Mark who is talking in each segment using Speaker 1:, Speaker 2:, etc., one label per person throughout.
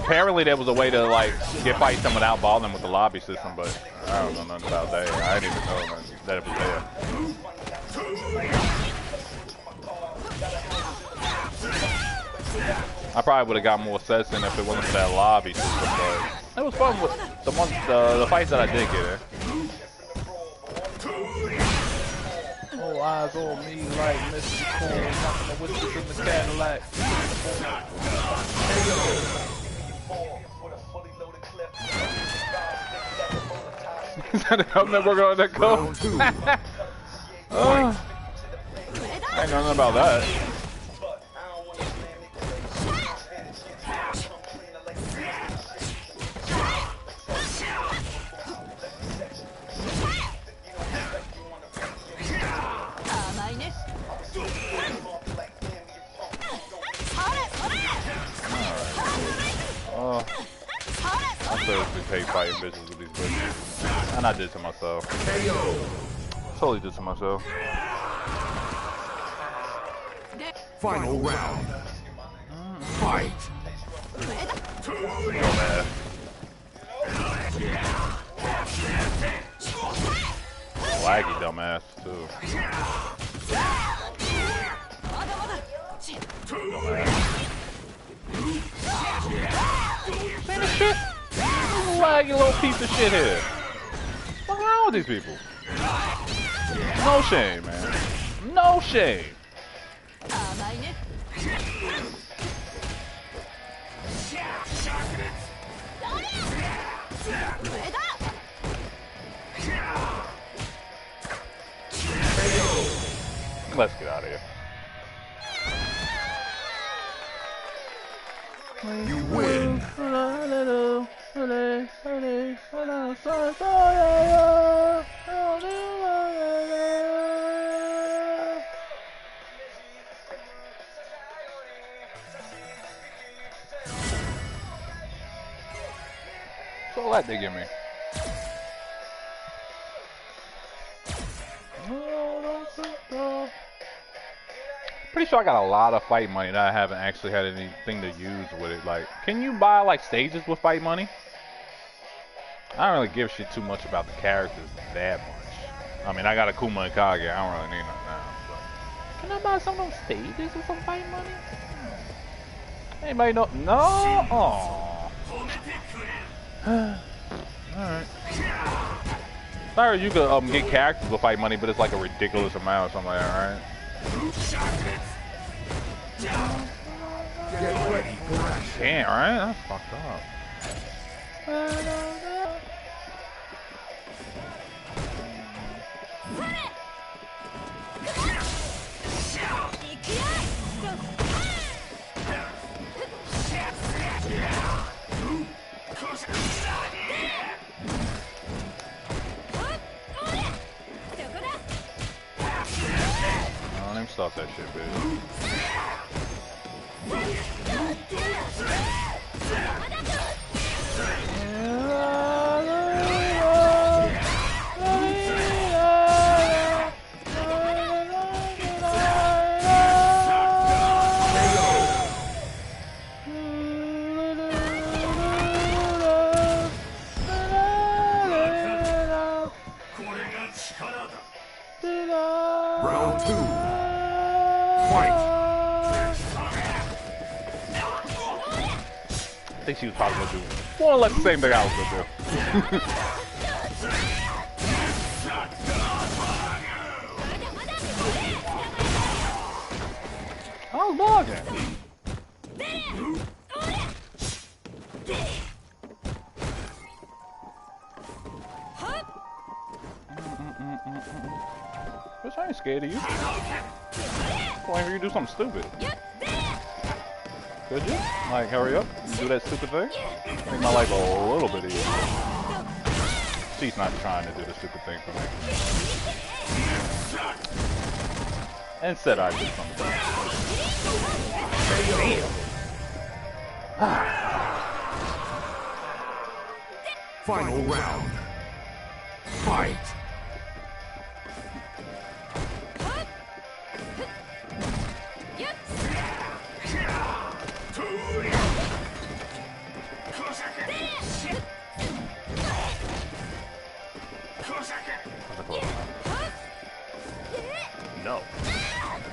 Speaker 1: Apparently there was a way to like get fight them without balling with the lobby system, but I don't know nothing about that. I didn't even know that it was there. I probably would have got more sets in if it wasn't for that lobby system, but it was fun with the fights that I did get in. All eyes on me like Mr. Cool, knocking the whiskers in the Cadillac. Is that a helmet we're going to go? I ain't know nothing about that. I seriously hate fighting bitches with these bitches. And I did to myself. Totally did to myself.
Speaker 2: Final round. Fight.
Speaker 1: Dumbass. Laggy dumbass too. Dumbass. Ain't this shit? Laggy little piece of shit here. What's wrong with these people? No shame, man. No shame. Let's get out of here.
Speaker 2: You win.
Speaker 1: So what they give me? Pretty sure I got a lot of fight money that I haven't actually had anything to use with it. Like, can you buy like stages with fight money? I don't really give shit too much about the characters that much. I mean, I got a Kuma and Kage. I don't really need them now. But can I buy some of those stages with some fight money? Anybody know? No. Aww. Alright. Sorry, you could get characters with fight money, but it's like a ridiculous amount or something like that, right?
Speaker 2: Get ready for action.
Speaker 1: Can't, right? That's fucked up. Let me stop that shit, bitch.
Speaker 2: Round 2. Fight.
Speaker 1: I think she was probably gonna do more or less the same thing I was gonna do. I was bugging. Bitch, I ain't scared of you. Why don't you do something stupid? Could you? Like, hurry up and do that stupid thing? Make my life a little bit easier. She's not trying to do the stupid thing for me. Instead, I did something.
Speaker 2: Final round. Fight.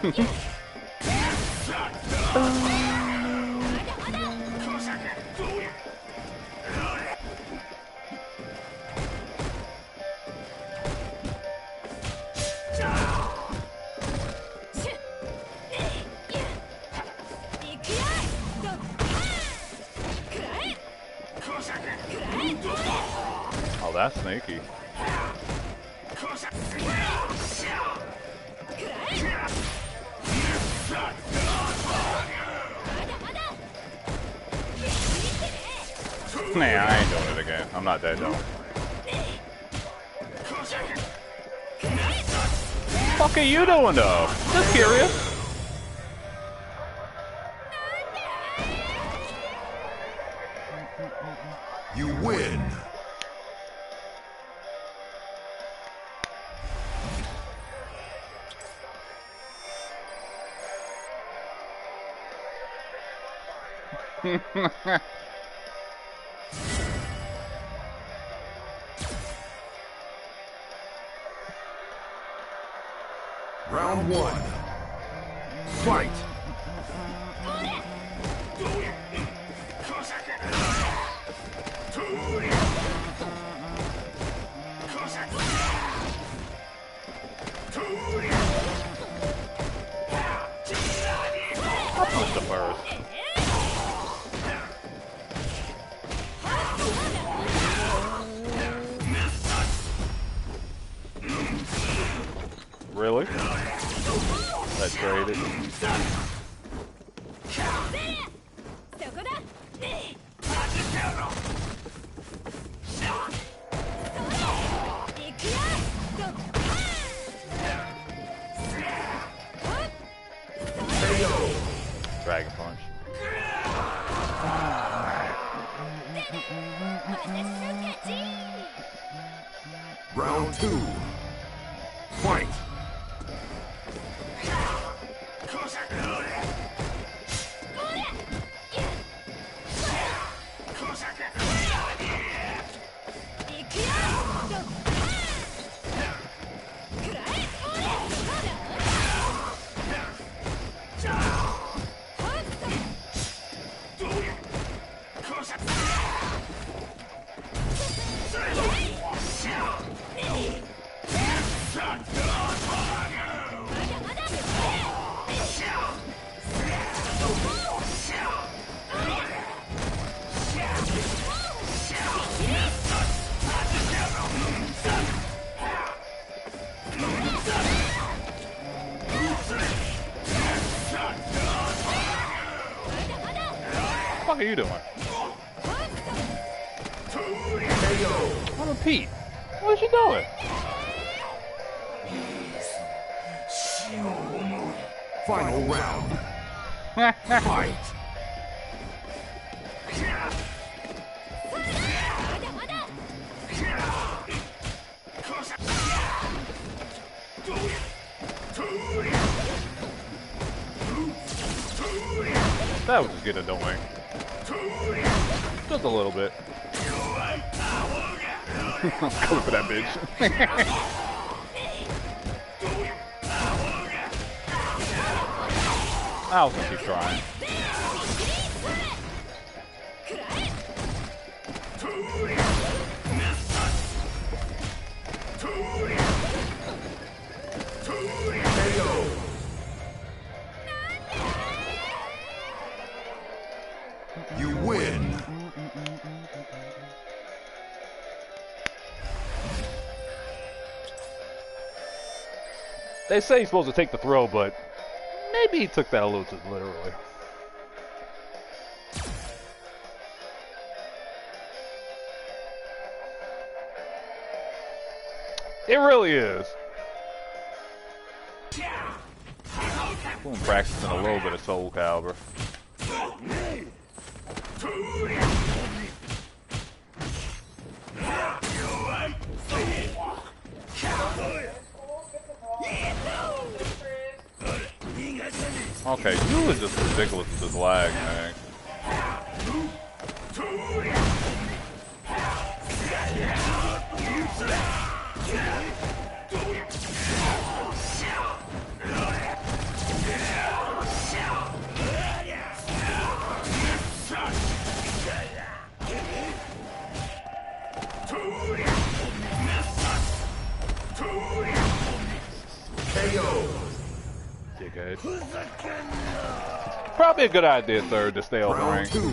Speaker 1: Oh, that's sneaky. Nah, I ain't doing it again. I'm not dead though. What the fuck are you doing though? Just curious.
Speaker 2: You win. Round one. Fight.
Speaker 1: I'll push the first. Really? Let's trade it. Dragon Punch.
Speaker 2: Round two. Fight.
Speaker 1: What the fuck are you doing? I'm a Pete. What is she doing?
Speaker 2: Final round. Fight.
Speaker 1: That was just getting annoying. Just a little bit. Coming for that bitch. I was gonna keep trying.
Speaker 2: You win.
Speaker 1: They say he's supposed to take the throw, but maybe he took that a little too literally. It really is. I'm practicing a little bit of Soul Calibur. Okay, you is just ridiculous with this lag, man. mid. Probably a good idea, third, to stay over
Speaker 2: Round
Speaker 1: rank.
Speaker 2: 2.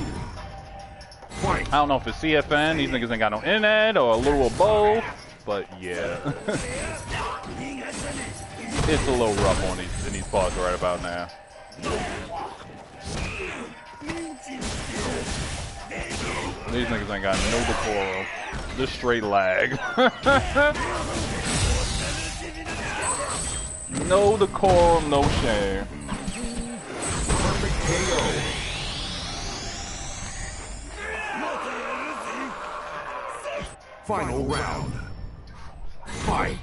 Speaker 2: Fight.
Speaker 1: I don't know if it's CFN, these niggas ain't got no internet, or a little of both, but yeah. It's a little rough on these parts right about now. These niggas ain't got no decorum. Just straight lag. No decorum, no shame.
Speaker 2: Perfect KO. Final round. Fight.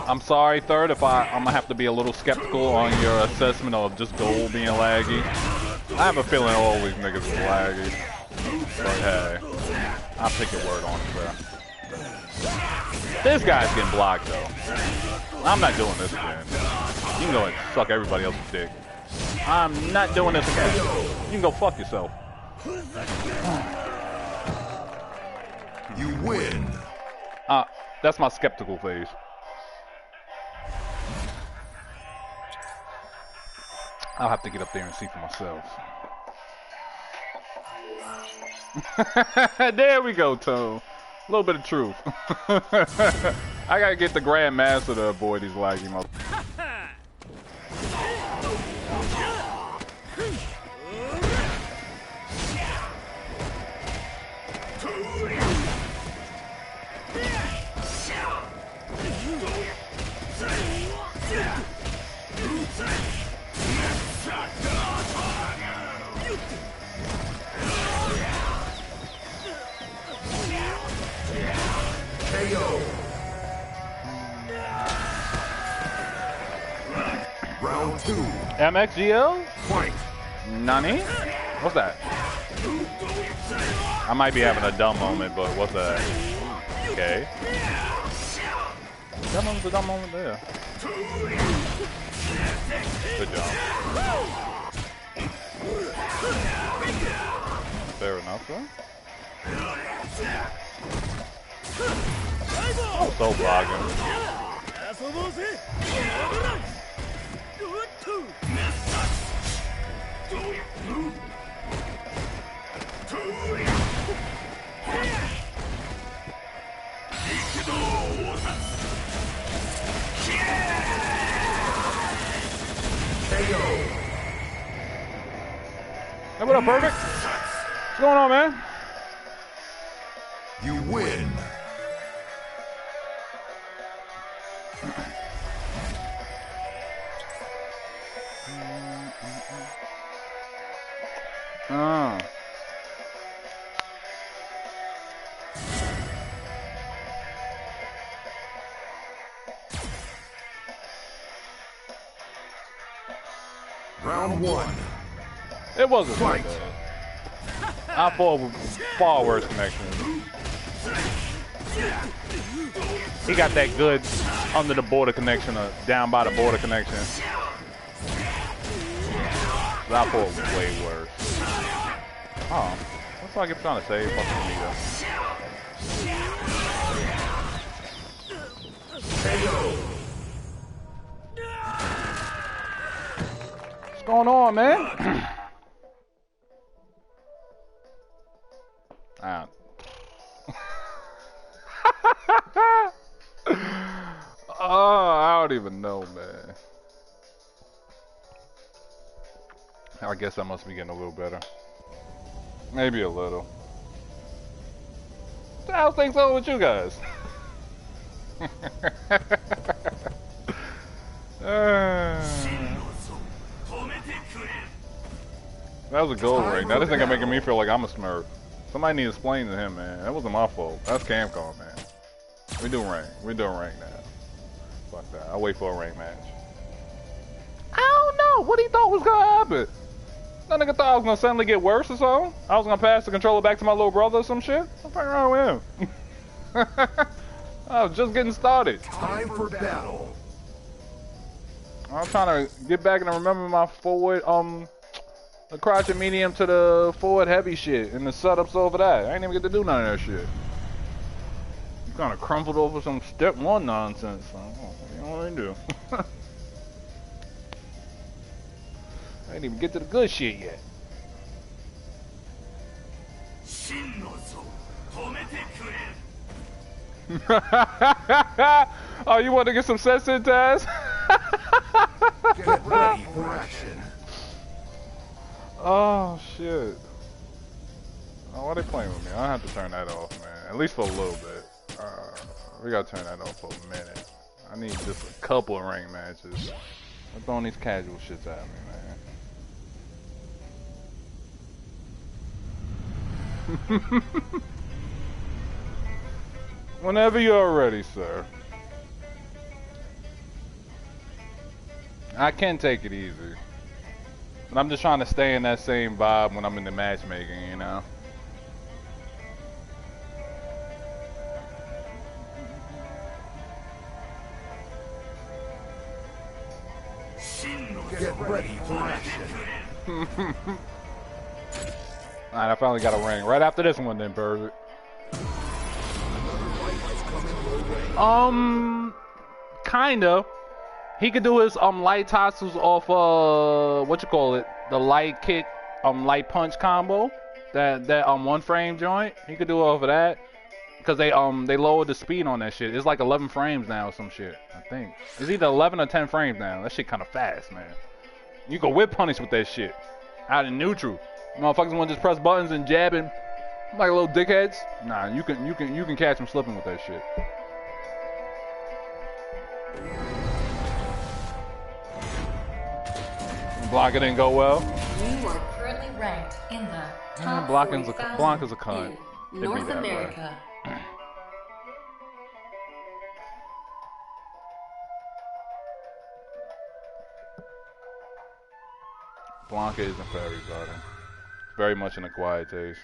Speaker 1: I'm sorry, third, if I'm gonna have to be a little skeptical on your assessment of just gold being laggy. I have a feeling all these niggas is laggy. But hey, I'll take your word on it, bro. This guy's getting blocked though. I'm not doing this again. You can go and suck everybody else's dick. I'm not doing this again. You can go fuck yourself.
Speaker 2: You win.
Speaker 1: That's my skeptical phase. I'll have to get up there and see for myself. There we go, Tone. A little bit of truth. I gotta get the Grandmaster to avoid these laggy motherfuckers.
Speaker 2: KO. Round 2.
Speaker 1: MXGL?
Speaker 2: Fight.
Speaker 1: Nani? What's that? I might be having a dumb moment, but what's that? Okay. That moment's a dumb moment there. Good job. Fair enough, though. Oh, so blogging. Hey, what up, Perfect? What's going on, man?
Speaker 2: You win. Round 1.
Speaker 1: It wasn't so bad. I thought far worse connection. He got that good under the border connection or down by the border connection. But I thought it was way worse. Oh, looks like it's trying to save fucking Anita. What's going on, man? Oh, I don't even know, man. I guess I must be getting a little better. Maybe a little. How's things going with you guys? That was a gold ring. Now this nigga making me feel like I'm a smurf. Somebody need to explain to him, man. That wasn't my fault. That's Camcom, man. We doing rank. We doing rank now. Fuck that. I'll wait for a rank match. I don't know what he thought was gonna happen. That nigga thought I was gonna suddenly get worse or something. I was gonna pass the controller back to my little brother or some shit. What's wrong with him? I was just getting started.
Speaker 2: Time for battle.
Speaker 1: I'm trying to get back and remember my forward, the crouching medium to the forward heavy shit and the setups over that. I ain't even get to do none of that shit. You kind of crumpled over some step 1 nonsense. So, you know what I do? I didn't even get to the good shit yet. Oh, you want to get some sense in, Taz?
Speaker 2: Get ready for action.
Speaker 1: Oh, shit. Oh, why are they playing with me? I have to turn that off, man. At least for a little bit. We gotta turn that off for a minute. I need just a couple of ring matches. They're throwing these casual shits at me, man. Whenever you're ready, sir. I can take it easy. But I'm just trying to stay in that same vibe when I'm in the matchmaking, you know?
Speaker 2: Get ready for action.
Speaker 1: Alright, I finally got a ring. Right after this one then, Bird. Kinda. He could do his light tossers off what you call it? The light kick, light punch combo. That 1 frame joint. He could do off of that. Cause they lowered the speed on that shit. It's like 11 frames now or some shit. I think. It's either 11 or 10 frames now. That shit kinda fast, man. You can whip punish with that shit. Out in neutral. Motherfuckers want to just press buttons and jabbing like little dickheads. Nah, you can catch them slipping with that shit. Blanca didn't go well.
Speaker 3: You are currently ranked in the top
Speaker 1: Blanca's a
Speaker 3: 40,000
Speaker 1: cunt.
Speaker 3: in North America.
Speaker 1: Blanca isn't for everybody. Very much an acquired taste.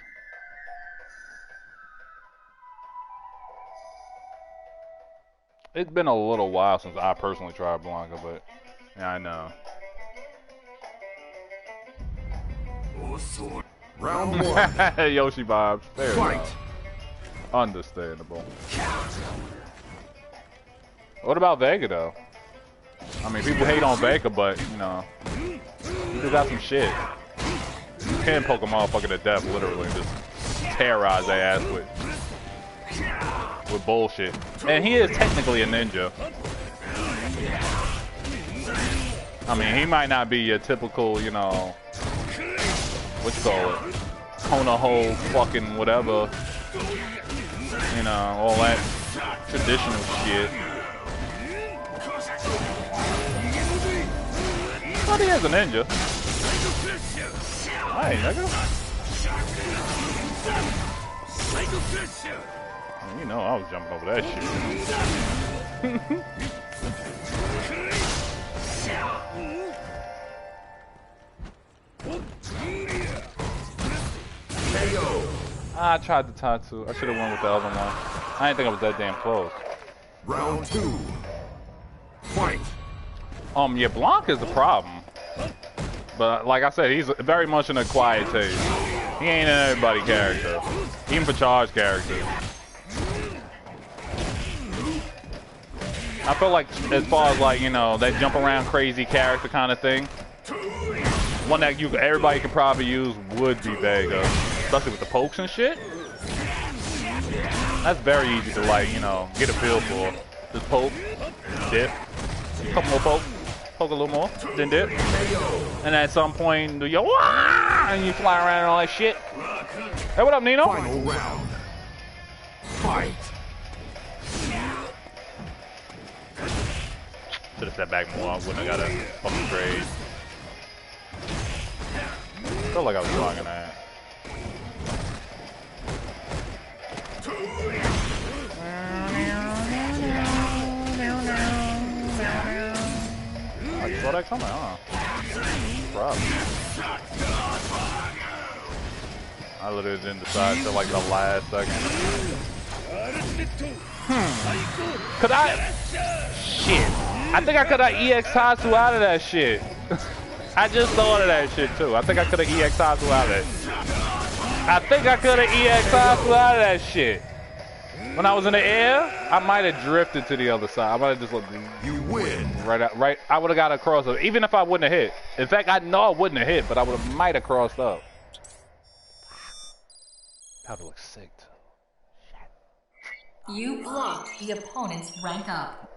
Speaker 1: It's been a little while since I personally tried Blanca, but yeah, I know.
Speaker 2: Round 1.
Speaker 1: Yoshi vibes. There you
Speaker 2: Fight.
Speaker 1: go. Understandable. What about Vega though? I mean, people hate on Vega, but you know, he still got some shit. You can poke a motherfucker to death, literally, and just terrorize their ass with bullshit. And he is technically a ninja. I mean, he might not be your typical, you know, what you call it, Kona hole fucking whatever, you know, all that traditional shit. But he is a ninja. Hey, nigga. You know I was jumping over that shit. I tried the Tatsu. I should have went with the other one. I didn't think I was that damn close.
Speaker 2: Round 2. Fight.
Speaker 1: Yeah, Blanc is the problem. But like I said, he's very much an acquired taste. He ain't an everybody character. Even for charge characters. I feel like as far as like, you know, that jump around crazy character kind of thing, one that everybody could probably use would be Vega. Especially with the pokes and shit. That's very easy to like, you know, get a feel for. Just poke, dip, a couple more poke a little more, then dip. And at some point, do your wah! And you fly around and all that shit. Hey, what up, Nino?
Speaker 2: Final round. Fight.
Speaker 1: Should have stepped back more. I wouldn't have got a fucking grade. Felt like I was blocking that. Oh, you saw that coming, huh? Problem. I literally didn't decide till like the last second. Could I? Shit. I think I could have EX Tatsu out of that shit. I just thought of that shit too. I think I could have EX Tatsu out of that. I think I could have EX Tatsu out of that shit. When I was in the air, I might have drifted to the other side. I might have just looked
Speaker 2: You win.
Speaker 1: right. I would have got across it, even if I wouldn't have hit. In fact, I know I wouldn't have hit, but I might have crossed up. That would look sick too.
Speaker 3: You blocked the opponent's rank up.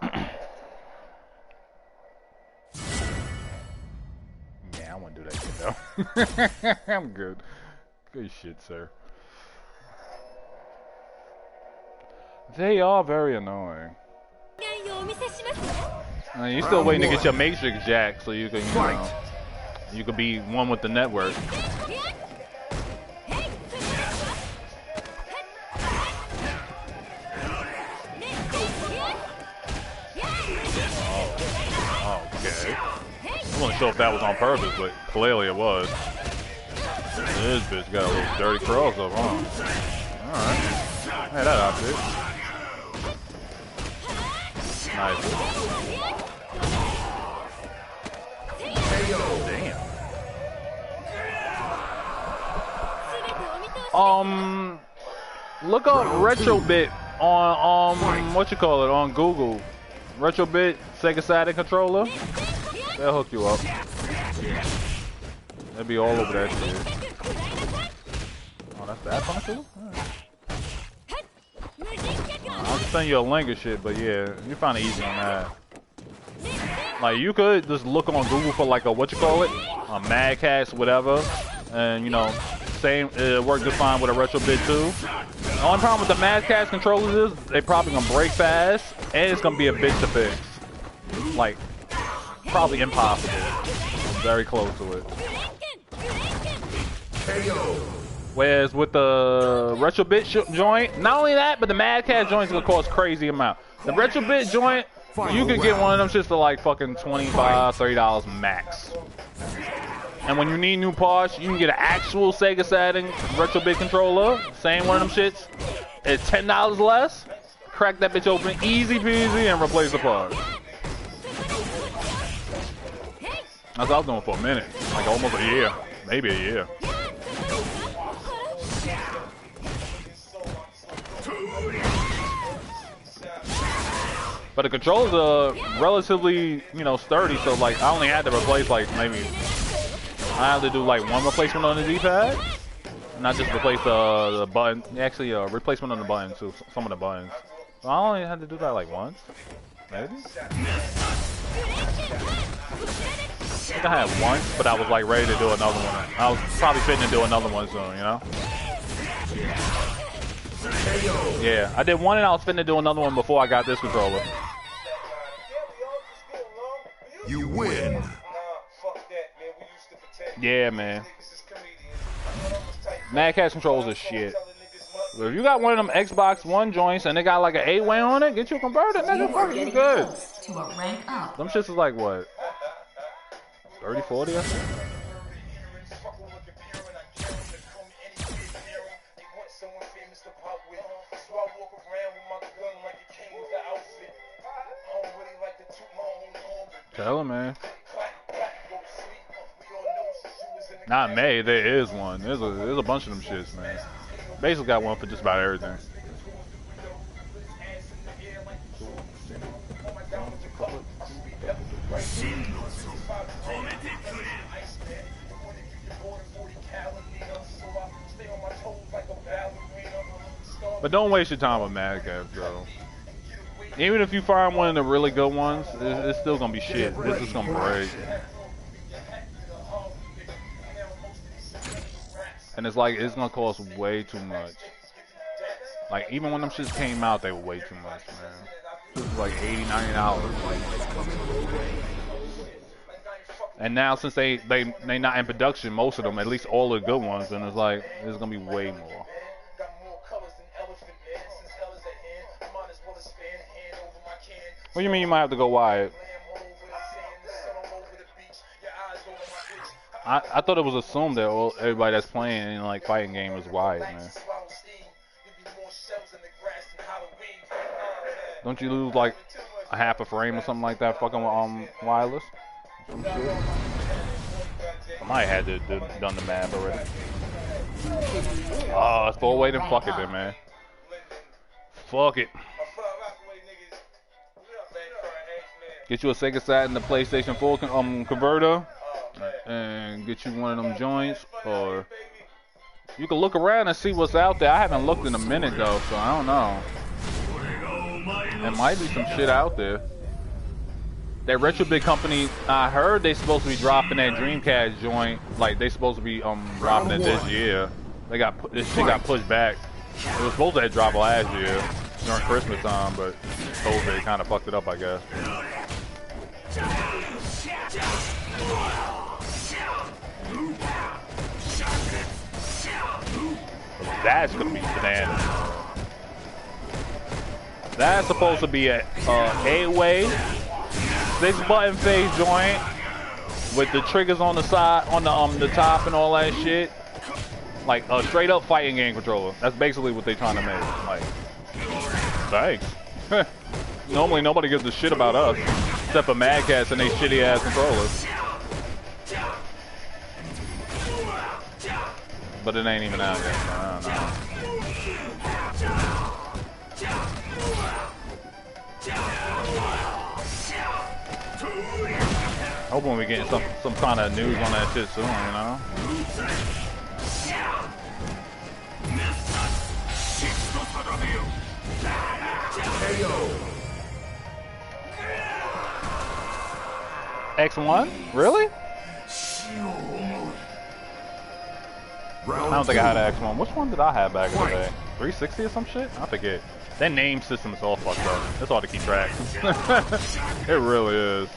Speaker 1: Yeah, I wouldn't do that shit though. I'm good. Good shit, sir. They are very annoying. You're still waiting to get your Matrix jack so you can, you can be one with the network. Oh, okay. I wasn't sure if that was on purpose, but clearly it was. This bitch got a little dirty crossover, huh? Alright. Hey, that outfit. Nice. Damn. Look up Retrobit on what you call it on Google. Retrobit Sega Saturn controller. They'll hook you up. They'll be all over that shit. Oh, that's that function? I'll just send you a link and shit, but yeah, you find it easy on that. Like, you could just look on Google for like a, what you call it? A Mad Catz, whatever. And, you know, same, it worked just fine with a Retrobit too. The only problem with the Mad Catz controllers is they probably gonna break fast, and it's gonna be a bitch to fix. Like, probably impossible. I'm very close to it. Whereas with the Retrobit joint, not only that, but the Mad Catz joint's gonna cost crazy amount. The Retrobit joint, you could get one of them shits for like fucking $25, $30 max. And when you need new parts, you can get an actual Sega Saturn Retrobit controller, same one of them shits. It's $10 less. Crack that bitch open, easy peasy, and replace the parts. That's what I was doing for a minute, like almost a year, maybe a year. But the controllers are relatively, you know, sturdy, so like I only had to replace like maybe, I had to do like one replacement on the D-pad, not just replace the button, actually a replacement on the buttons too, some of the buttons. So I only had to do that like once, maybe? I think I had once, but I was like ready to do another one. I was probably fitting to do another one soon, you know? Yeah, I did one and I was fitting to do another one before I got this controller.
Speaker 2: You win.
Speaker 1: Yeah, man. Mad Catz controllers are shit. But if you got one of them Xbox One joints and they got like an 8-way on it, get you a converter, nigga, fucking good.
Speaker 3: To a rank up.
Speaker 1: Them shits is like what? 30, 40, I think? Tell him, man. Not May, there is one. There's a bunch of them shits, man. Basically got one for just about everything. But don't waste your time with Mad Catz, bro. Even if you find one of the really good ones, it's still gonna be shit. It's just gonna break. And it's like, it's gonna cost way too much. Like, even when them shits came out, they were way too much, man. This is like $80, $90. And now, since they not in production, most of them, at least all the good ones, and it's like, it's gonna be way more. What do you mean you might have to go wide? I thought it was assumed that everybody that's playing in like fighting game is wide, man. Don't you lose like a half a frame or something like that fucking wireless? Some shit. I might have had to done the math already. Oh, it's 4-way, then fuck it then, man. Fuck it. Get you a Sega Saturn and the PlayStation 4 converter, and get you one of them joints, or you can look around and see what's out there. I haven't looked in a minute though, so I don't know. There might be some shit out there. That Retrobit company, I heard they supposed to be dropping that Dreamcast joint. Like they supposed to be dropping it this year. This shit got pushed back. It was supposed to drop last year during Christmas time, but COVID kind of fucked it up, I guess. That's gonna be bananas. That's supposed to be a 8-way 6-button face joint with the triggers on the side, on the top and all that shit. Like a straight up fighting game controller. That's basically what they trying to make. Like, thanks. Normally nobody gives a shit about us except for Mad Cats and they shitty ass controllers. But it ain't even out yet, so I don't know. Hoping we getting some kind of news on that shit soon, you know? X1? Really? I don't think I had an X1. Which one did I have back in the day? 360 or some shit? I forget. That name system is all fucked up. It's hard to keep track. It really is.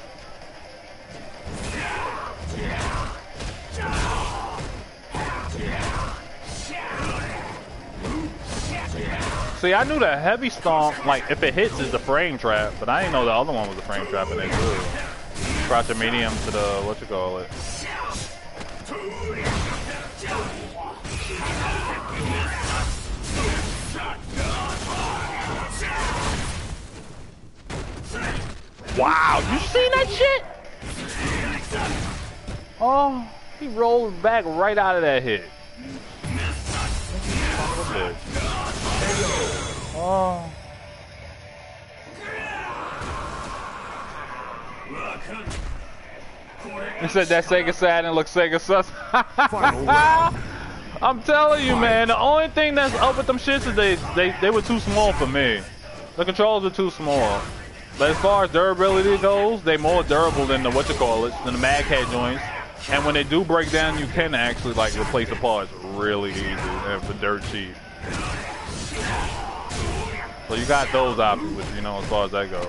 Speaker 1: See, I knew the heavy stomp, like, if it hits, is the frame trap, but I didn't know the other one was a frame trap in it, too. Crouch a medium to the, what you call it. Wow, you seen that shit? Oh, he rolled back right out of that hit. Oh. He said that Sega Saturn looks Sega sus. I'm telling you, man, the only thing that's up with them shits is they were too small for me. The controls are too small. But as far as durability goes, they're more durable than the than the Mad Cat joints. And when they do break down, you can actually like replace the parts really easy and for dirt cheap. So you got those options, which, you know, as far as that goes.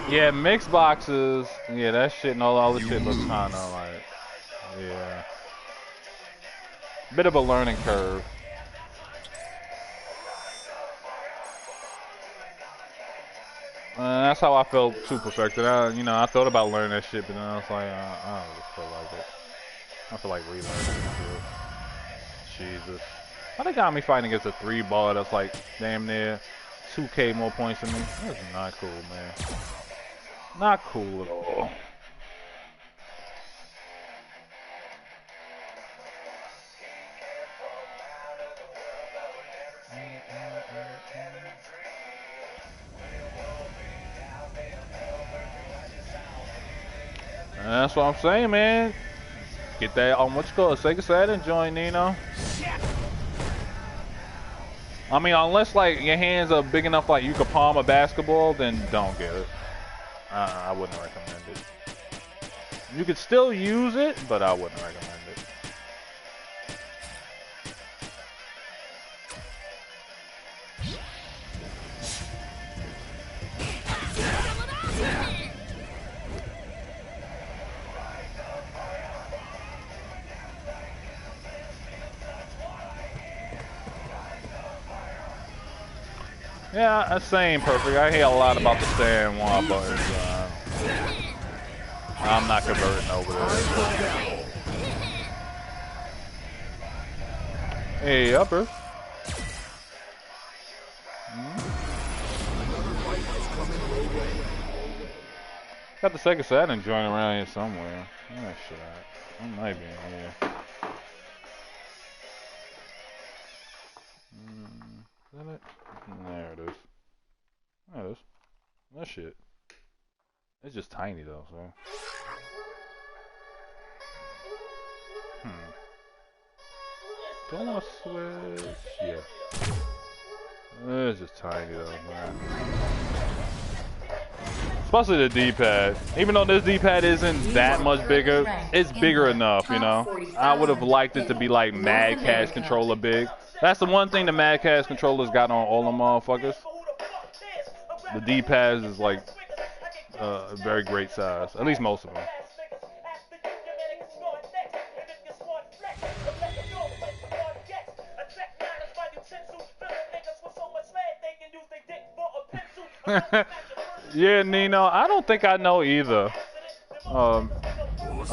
Speaker 1: Yeah, mixed boxes. Yeah, that shit and all the other shit looks kind of like, yeah, bit of a learning curve. That's how I felt too perfected. You know, I thought about learning that shit, but then I was like, I don't really feel like it. I feel like relearning it. Jesus. Why they got me fighting against a 3-bar that's like damn near 2K more points than me? That's not cool, man. Not cool at all. And that's what I'm saying, man. Get that on what you call a Sega Saturn joint, Nino. I mean, unless like your hands are big enough like you could palm a basketball, then don't get it. I wouldn't recommend it. You could still use it, but I wouldn't recommend it. Yeah, same, perfect. I hear a lot about the stand one buttons. I'm not converting over there. Hey, upper. Got the Sega Saturn joint around here somewhere. Oh shit. It might be in here. Is that it? There it is. There it is. That shit. It's just tiny though, so. Don't want to switch. Yeah. It's just tiny though, man. Especially the D-pad. Even though this D-pad isn't that much bigger, it's bigger enough, you know. I would have liked it to be like Mad Cash controller big. That's the one thing the Mad Cash controllers got on all them motherfuckers. The D-pads is like a very great size. At least most of them. Yeah, Nino, I don't think I know either. Or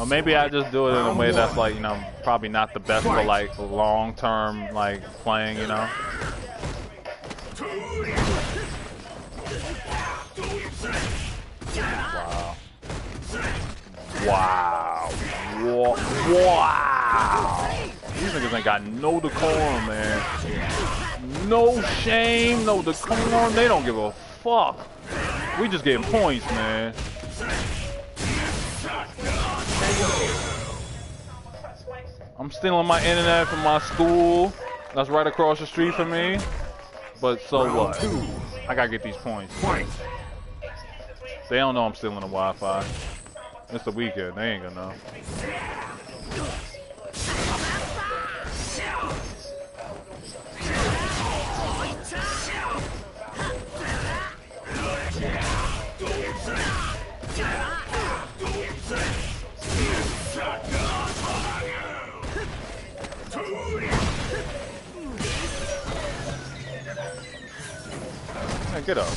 Speaker 1: maybe I just do it in a way that's like, you know, probably not the best for like long-term like playing, you know. Wow. Wow. Wow. These niggas ain't got no decorum, man. No shame, no decorum. They don't give a fuck. We just getting points, man. I'm stealing my internet from my school. That's right across the street from me. But so what? I gotta get these points. They don't know I'm stealing the Wi-Fi. It's the weekend. They ain't gonna know. Hey, get up.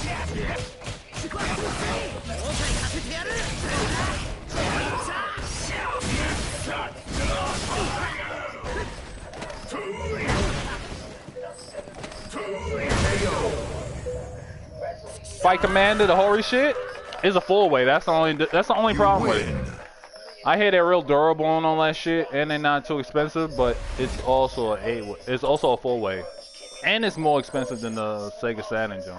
Speaker 1: Fight Commander, the hoary shit, is a full way. That's the only problem with it. I hear they're real durable and all that shit, and they're not too expensive, but it's also a full way, and it's more expensive than the Sega Saturn joint.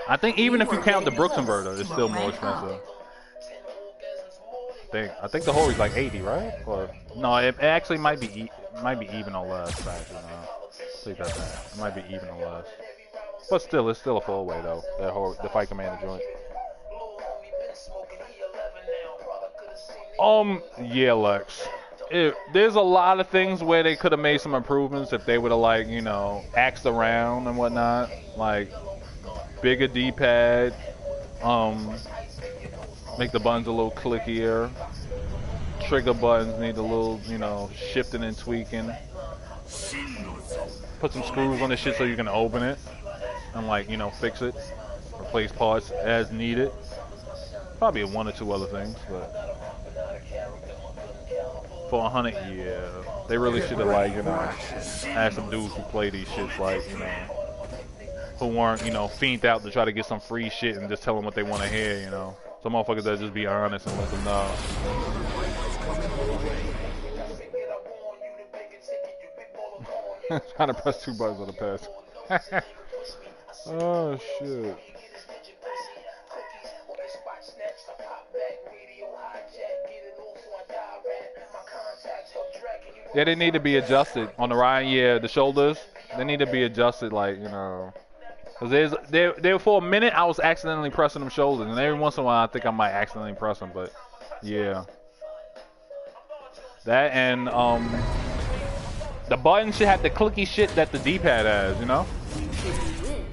Speaker 1: I think even if you count the Brooks inverter, it's still more expensive. I think the Hori's like 80, right? Or no, it actually might be even or less. Actually, no. Take that back. It might be even or less. But still, it's still a full way though. The Fight Commander joint. Yeah, Lex. There's a lot of things where they could have made some improvements if they would have, like, you know, axed around and whatnot. Like, bigger D-pad. Make the buttons a little clickier. Trigger buttons need a little, you know, shifting and tweaking. Put some screws on this shit so you can open it. And, like, you know, fix it. Replace parts as needed. Probably one or two other things, but... For 100, yeah. They really should have, like, you know, had some dudes who play these shits, like, you know, who weren't, you know, fiended out to try to get some free shit and just tell them what they want to hear, you know. Some motherfuckers that just be honest and let them know. Trying to press 2 buttons on the pass. Oh, shit. Yeah, they need to be adjusted on the right. Yeah, the shoulders. They need to be adjusted, like, you know, because there for a minute I was accidentally pressing them shoulders, and every once in a while I think I might accidentally press them, but yeah, that and the button should have the clicky shit that the D-pad has, you know.
Speaker 3: If you win,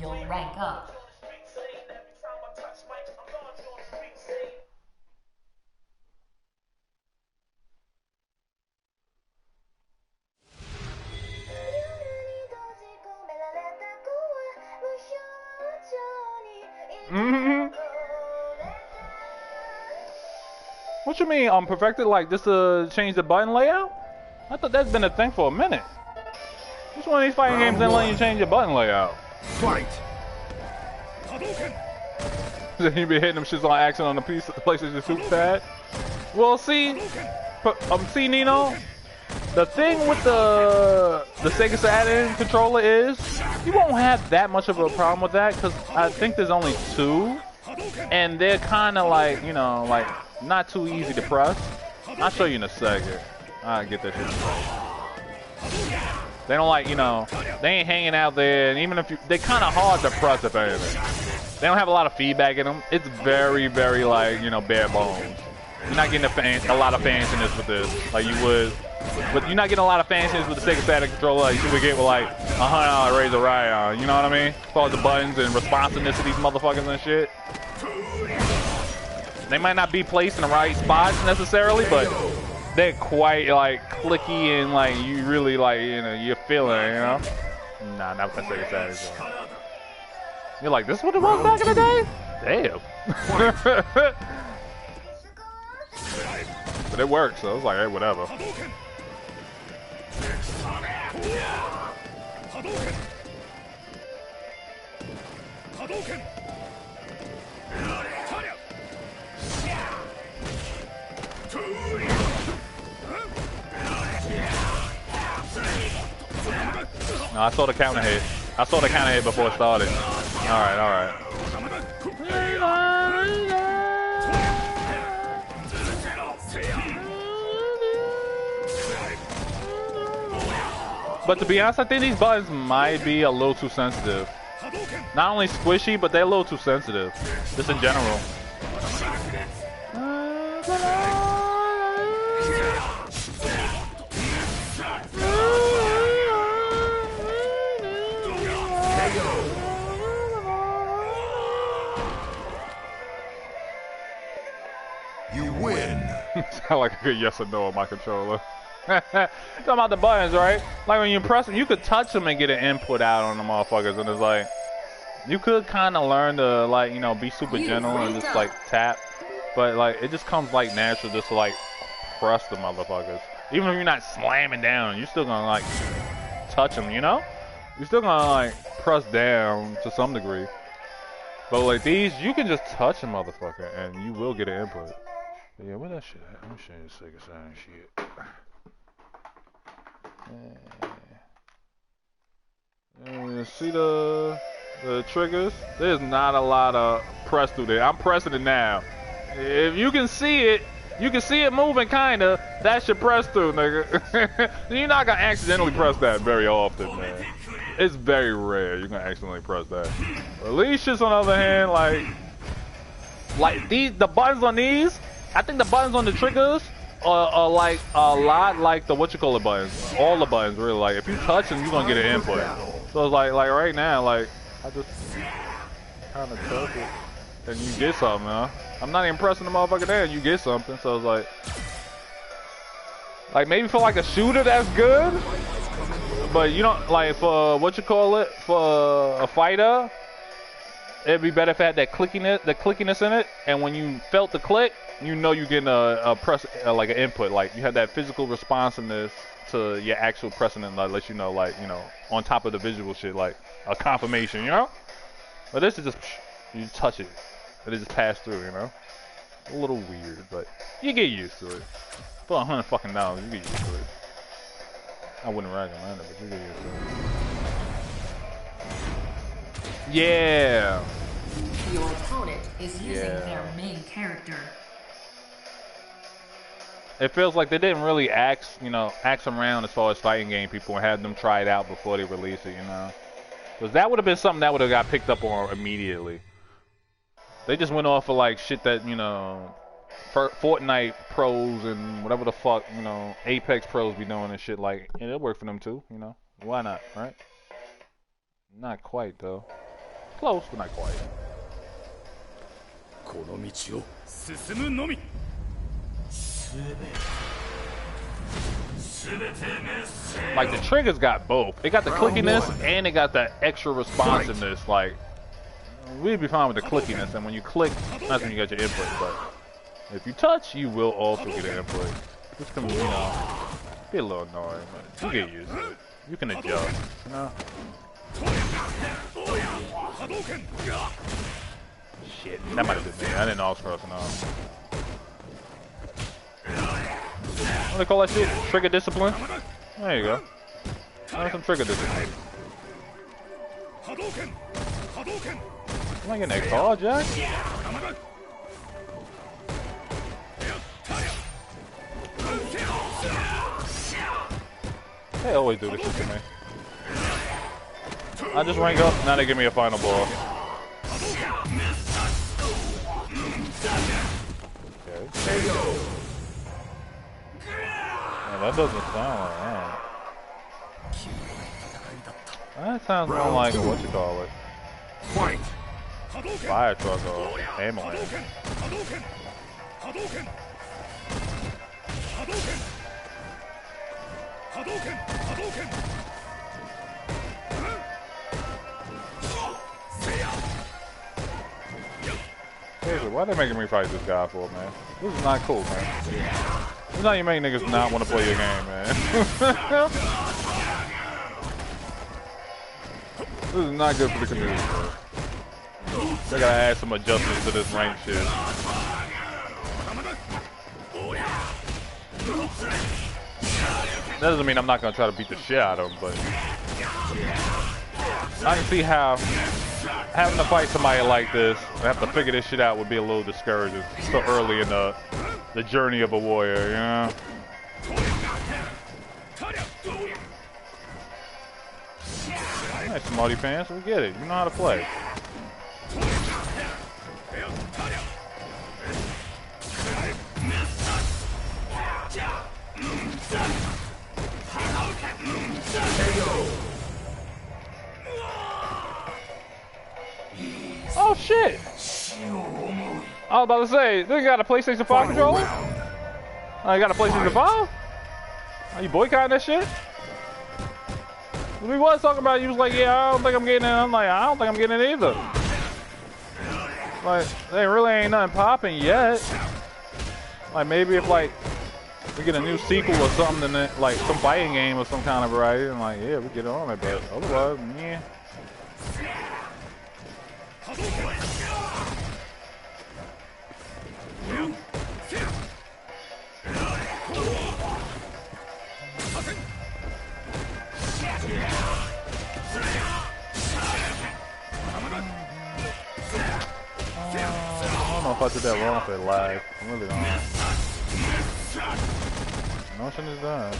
Speaker 3: you'll rank up.
Speaker 1: What you mean, perfected like this to change the button layout? I thought that's been a thing for a minute. Which one of these fighting games didn't let you change your button layout?
Speaker 2: Fight.
Speaker 1: You be hitting them shits on accident on the PlayStation Super pad. Well, see, see Nino, the thing with the Sega Saturn controller is you won't have that much of a problem with that because I think there's only 2, and they're kind of like, you know, like not too easy to press. I'll show you in a second. I'll get that shit in a second. They don't like, you know, they ain't hanging out there, and even if they're kind of hard to press if anything. They don't have a lot of feedback in them. It's very, very like, you know, bare bones. You're not getting a lot of fanciness with this, like you would. But you're not getting a lot of fanciness with the Sega Saturn controller like you would get with like a $100 Razer Ryan. You know what I mean? As far as the buttons and responsiveness of these motherfuckers and shit. They might not be placed in the right spots necessarily, but they're quite like clicky and like you really like, you know, you're feeling it, you know? Nah, not with the Sega Saturn. You're like, this is what it was back in the day? Damn. But it works, so it's like, hey, whatever. No, I saw the counter hit. I saw the counter hit before it started. Alright, alright. But to be honest, I think these buttons might be a little too sensitive. Not only squishy, but they're a little too sensitive. Just in general.
Speaker 2: You win.
Speaker 1: Sound like a good yes or no on my controller. Talking about the buttons, right? Like when you press them, you could touch them and get an input out on the motherfuckers, and it's like you could kind of learn to like, you know, be super gentle and just like tap, but like it just comes like natural just to like press the motherfuckers. Even if you're not slamming down, you're still gonna like touch them, you know? You're still gonna like press down to some degree. But like these, you can just touch a motherfucker and you will get an input. But yeah, where that shit at? Let me show you the Sega Saturn shit. And see the triggers? There's not a lot of press through there. I'm pressing it now. If you can see it, you can see it moving kinda. That's your press through, nigga. You're not gonna accidentally press that very often, man. It's very rare you're gonna accidentally press that. At least just on the other hand, like the buttons on these, I think the buttons on the triggers are like a lot like the whatchamacallit buttons. All the buttons really, like if you touch them you're gonna get an input. So it's like right now, like I just kinda touch it and you get something, huh? I'm not even pressing the motherfucker there and you get something, so it's like maybe for like a shooter that's good. But you don't like for for a fighter, it'd be better if it had that clickiness in it, and when you felt the click, you know you're getting a press, like an input, like you have that physical responsiveness to your actual pressing, and like, let you know, like, you know, on top of the visual shit, like a confirmation, you know. But this is just you touch it, and it just pass through, you know. A little weird, but you get used to it. For $100 fucking dollars, you get used to it. I wouldn't recommend it, but you get used to it. Yeah.
Speaker 3: Your opponent is using their main character.
Speaker 1: It feels like they didn't really axe around as far as fighting game people and have them try it out before they release it, you know. Because that would have been something that would have got picked up on immediately. They just went off of like shit that, you know, Fortnite pros and whatever the fuck, you know, Apex pros be doing and shit, like, and it'll work for them too, you know. Why not, right? Not quite though. Close, but not quite. Like the triggers got both. It got the clickiness and it got that extra responsiveness. Like we'd be fine with the clickiness, and when you click, that's when you get your input. But If you touch, you will also get an input. Which can, you know, be a little annoying, but you get used to it. You can adjust, you know? Shit, that might have been me. I didn't know I was crossing off. What do they call that shit? Trigger discipline? There you go. Some trigger discipline. Am I getting a call, Jack? They always do this shit to me. I just rank up, now they give me a final ball. Okay. Yeah, that doesn't sound like that. That sounds more like what you call it. Fire truck or ambulance. Seriously, why are they making me fight this guy for, man? This is not cool, man. This is how you make niggas not want to play your game, man. This is not good for the community, bro. They gotta add some adjustments to this rank shit. That doesn't mean I'm not gonna try to beat the shit out of him, but I can see how having to fight somebody like this and have to figure this shit out would be a little discouraging so early in the journey of a warrior, you know? Alright, Smarty Pants, we get it. You know how to play. Oh shit! I was about to say, they got a PlayStation 5 controller? Oh, you got a PlayStation 5? Are you boycotting that shit? We was talking about it, you was like, yeah, I don't think I'm getting it. I'm like, I don't think I'm getting it either. Like, there really ain't nothing popping yet. Like, maybe if, like, we get a new sequel or something, then like, some fighting game or some kind of variety, and like, yeah, we get on it, but otherwise, yeah. I don't know if I did that wrong if it lagged. I really don't. Nothing is done.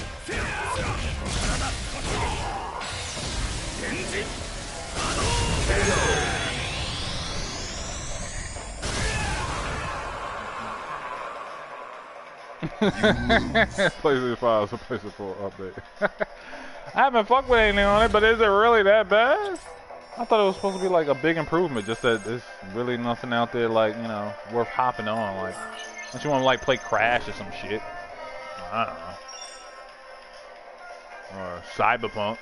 Speaker 1: PlayStation 5 is a PlayStation 4 update. I haven't fucked with anything on it, but is it really that bad? I thought it was supposed to be like a big improvement, just that there's really nothing out there like, you know, worth hopping on. Like, unless you want to like play Crash or some shit. I don't know. Or Cyberpunk.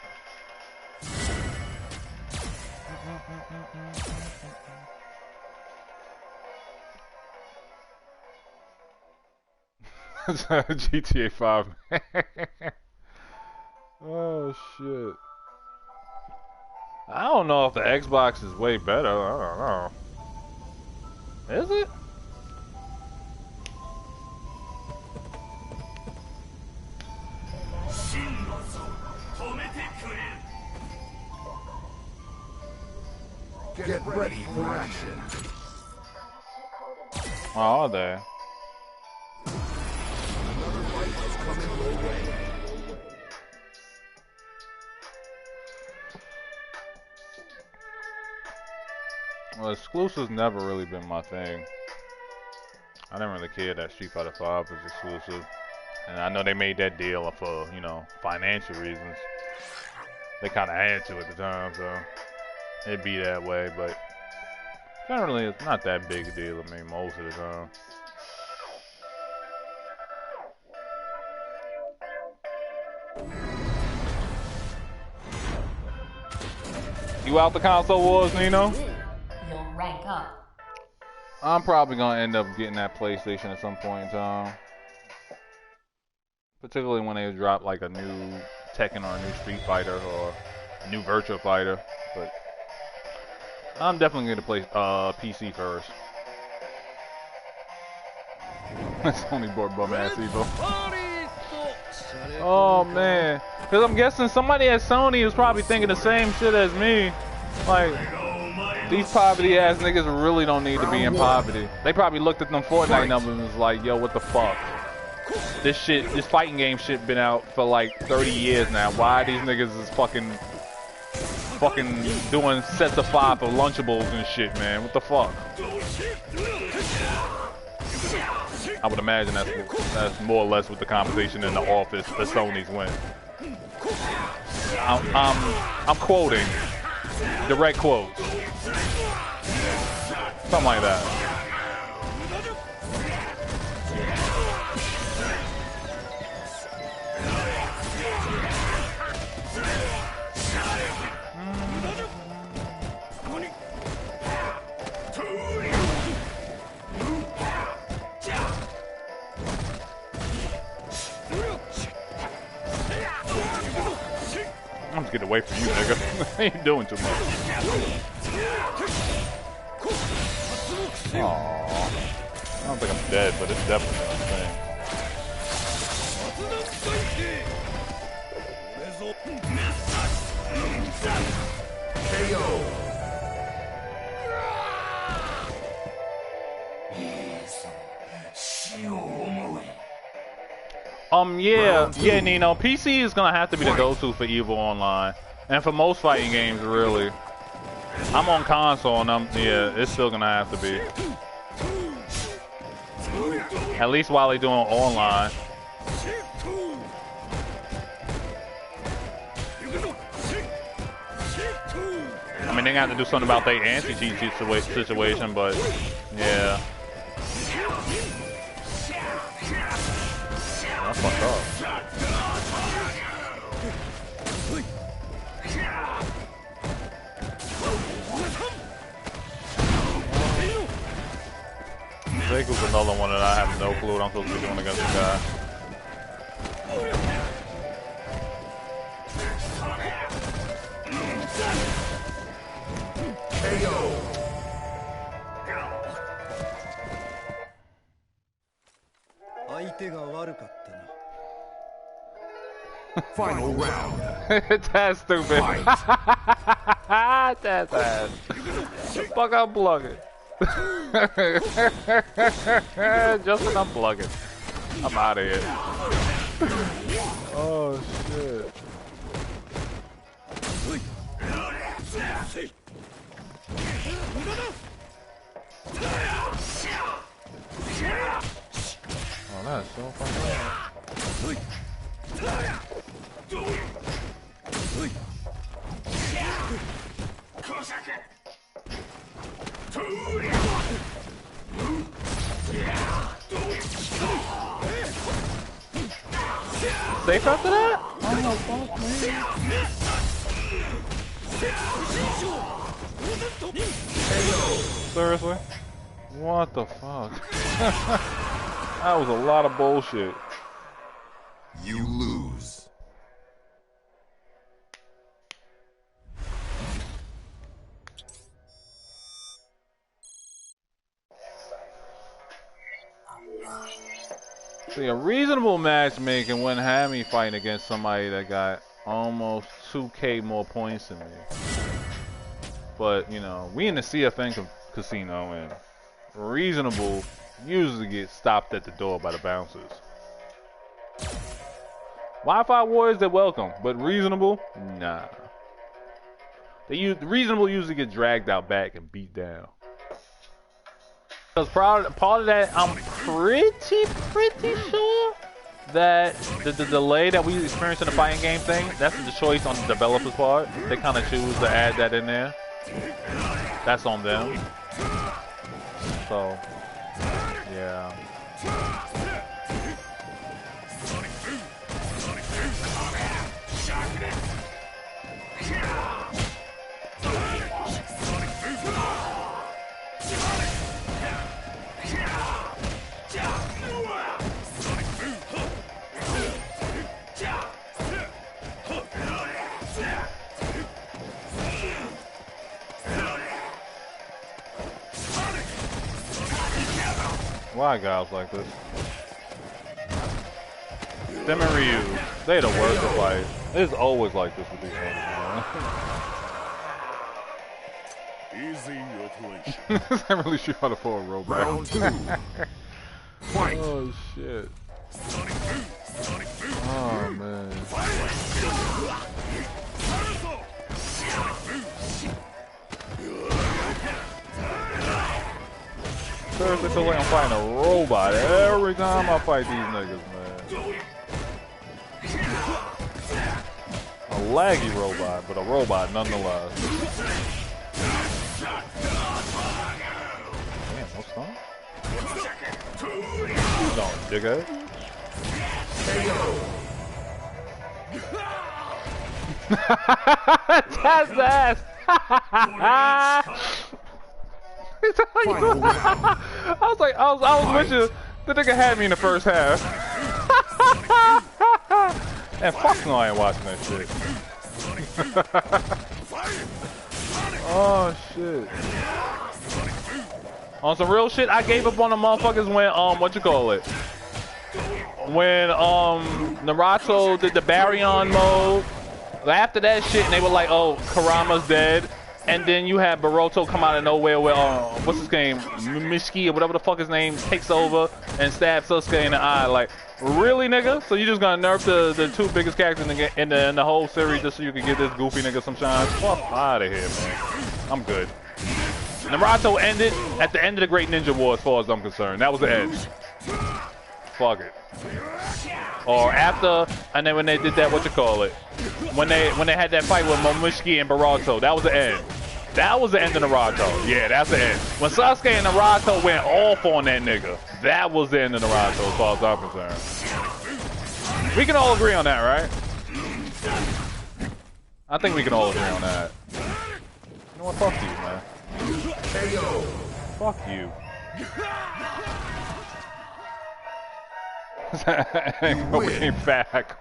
Speaker 1: GTA 5. Oh shit. I don't know if the Xbox is way better. I don't know. Is it?
Speaker 2: Get ready for action.
Speaker 1: Oh, are they? Well, exclusives never really been my thing. I didn't really care that Street Fighter 5 was exclusive. And I know they made that deal for, you know, financial reasons. They kind of had to at the time, so it'd be that way, but generally it's not that big a deal to me most of the time. You out the console wars, Nino?
Speaker 3: You'll rank up.
Speaker 1: I'm probably gonna end up getting that PlayStation at some point in time. Particularly when they drop like a new Tekken or a new Street Fighter or a new Virtua Fighter. But I'm definitely gonna play PC first. Sony bought bum ass Evo. Oh man, because I'm guessing somebody at Sony was probably thinking the same shit as me. Like, these poverty ass niggas really don't need to be in poverty. They probably looked at them Fortnite numbers and was like, yo, what the fuck? This fighting game shit been out for like 30 years now. Why these niggas is fucking doing sets of 5 of Lunchables and shit, man? What the fuck? I would imagine that's more or less what the conversation in the office that Sony's win. I'm quoting, direct quotes, something like that. I'm just getting away from you, nigga. I ain't doing too much. Aww. I don't think I'm dead, but it's definitely a thing. Yeah, Nino. PC is gonna have to be the go-to for Evo Online, and for most fighting games, really. I'm on console, and it's still gonna have to be. At least while they're doing online. I mean, they got to do something about their anti-cheat situation, but yeah. That's fucked up. Jake was another one that I have no clue what I'm supposed to be doing against the guy.
Speaker 2: Final round.
Speaker 1: That's stupid. That's ass. Fuck, unplug it. Just an unplug it. I'm out of here. Oh shit. Oh, that's so fucking bad. Safe after that? Oh no, fuck, man. Seriously? What the fuck? That was a lot of bullshit.
Speaker 2: You lose.
Speaker 1: See, a reasonable matchmaking wouldn't have me fighting against somebody that got almost 2K more points than me. But, you know, we in the CFN casino, and reasonable usually get stopped at the door by the bouncers. Wi-Fi warriors, they're welcome, but reasonable, nah. Reasonable usually get dragged out back and beat down. Because part of that, I'm pretty sure that the delay that we experienced in the fighting game thing, that's the choice on the developer's part. They kind of choose to add that in there. That's on them. So, yeah. Why guys like this? Them and Ryu, they the worst to fight. It's always like this with these ones, man.
Speaker 2: Easy operation.
Speaker 1: I really shoot out for a robot.
Speaker 2: Round 2. Fight.
Speaker 1: Oh shit. Oh man. Seriously feel like I'm fighting a robot every time I fight these niggas, man. A laggy robot, but a robot nonetheless. Damn, what's that? Who's on, digga? That's ass! I was with you. The nigga had me in the first half. And fuck no, I ain't watching that shit. Oh shit. On some real shit, I gave up on the motherfuckers when what you call it? When Naruto did the Baryon mode. After that shit, and they were like, oh, Kurama's dead. And then you had Boruto come out of nowhere where, what's his name? Mishiki or whatever the fuck his name takes over and stabs Sasuke in the eye. Like, really, nigga? So you just gonna nerf the two biggest characters in the whole series just so you can give this goofy nigga some shine? Fuck out of here, man. I'm good. Naruto ended at the end of the Great Ninja War as far as I'm concerned. That was the end. Fuck it. Or after, and then when they did that, what you call it? When they had that fight with Momoshiki and Boruto, that was the end. That was the end of Naruto. Yeah, that's the end. When Sasuke and Naruto went off on that nigga, that was the end of Naruto as far as I'm concerned. We can all agree on that, right? I think we can all agree on that. You know what? Fuck you, man. Fuck you. Going back.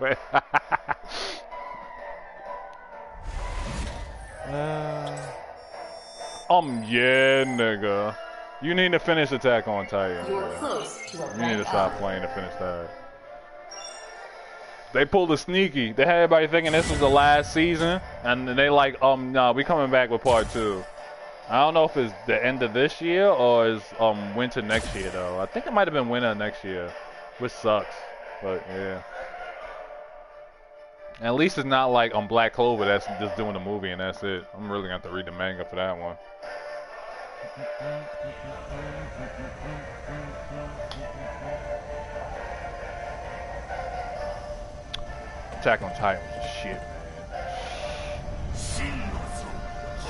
Speaker 1: Yeah, nigga. You need to finish Attack on Titan.
Speaker 3: You're close to a
Speaker 1: You need to
Speaker 3: rank
Speaker 1: stop
Speaker 3: up.
Speaker 1: playing to finish that. They pulled a sneaky. They had everybody thinking this was the last season, and they like, no, we coming back with part 2. I don't know if it's the end of this year or is winter next year though. I think it might have been winter next year, which sucks. But yeah. At least it's not like on Black Clover that's just doing the movie and that's it. I'm really gonna have to read the manga for that one. Attack on Titan was shit, man.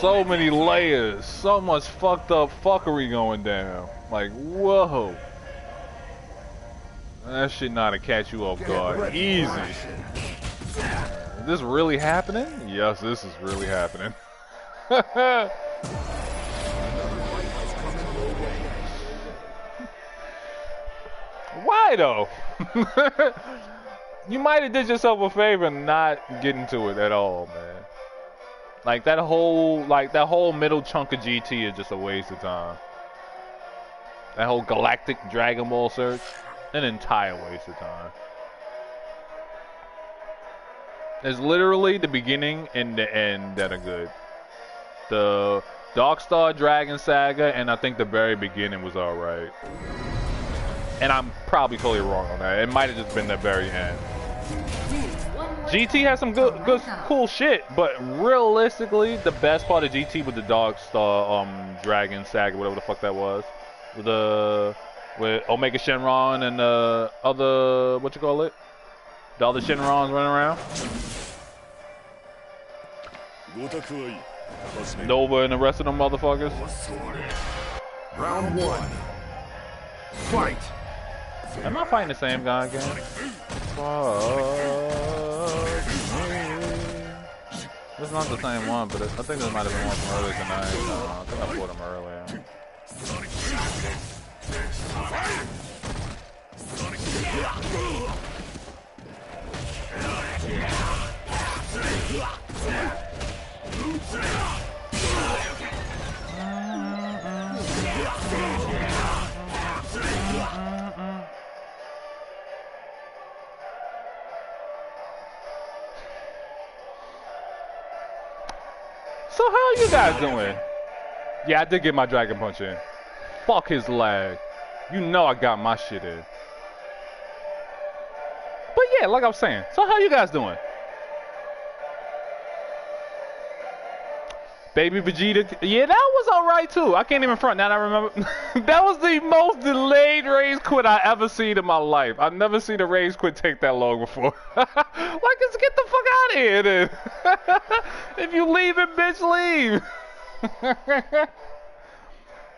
Speaker 1: So many layers, so much fucked up fuckery going down. Like, whoa. That shit not to catch you off guard. Easy. Is this really happening? Yes, this is really happening. Why though? You might have did yourself a favor not getting to it at all, man. Like that whole middle chunk of GT is just a waste of time. That whole Galactic Dragon Ball search, an entire waste of time. It's literally the beginning and the end that are good. The Dark Star Dragon Saga and I think the very beginning was alright. And I'm probably totally wrong on that. It might have just been the very end. GT has some good, cool shit, but realistically, the best part of GT was the Dark Star Dragon Saga, whatever the fuck that was. With Omega Shenron and the other, what you call it? The other Shenrons running around. Nova and the rest of them motherfuckers.
Speaker 2: Round 1. Fight.
Speaker 1: Am I fighting the same guy again? Fuck me. This is not the same one, but I think this might have been one from earlier tonight. I think I fought him earlier. So how you guys doing? Yeah, I did get my Dragon Punch in. Fuck his lag. You know I got my shit in. But yeah, like I was saying. So how you guys doing? Baby Vegeta, yeah, that was alright too. I can't even front, now that I remember. That was the most delayed rage quit I ever seen in my life. I've never seen a rage quit take that long before. Like, let's get the fuck out of here then. If you leave it, bitch, leave.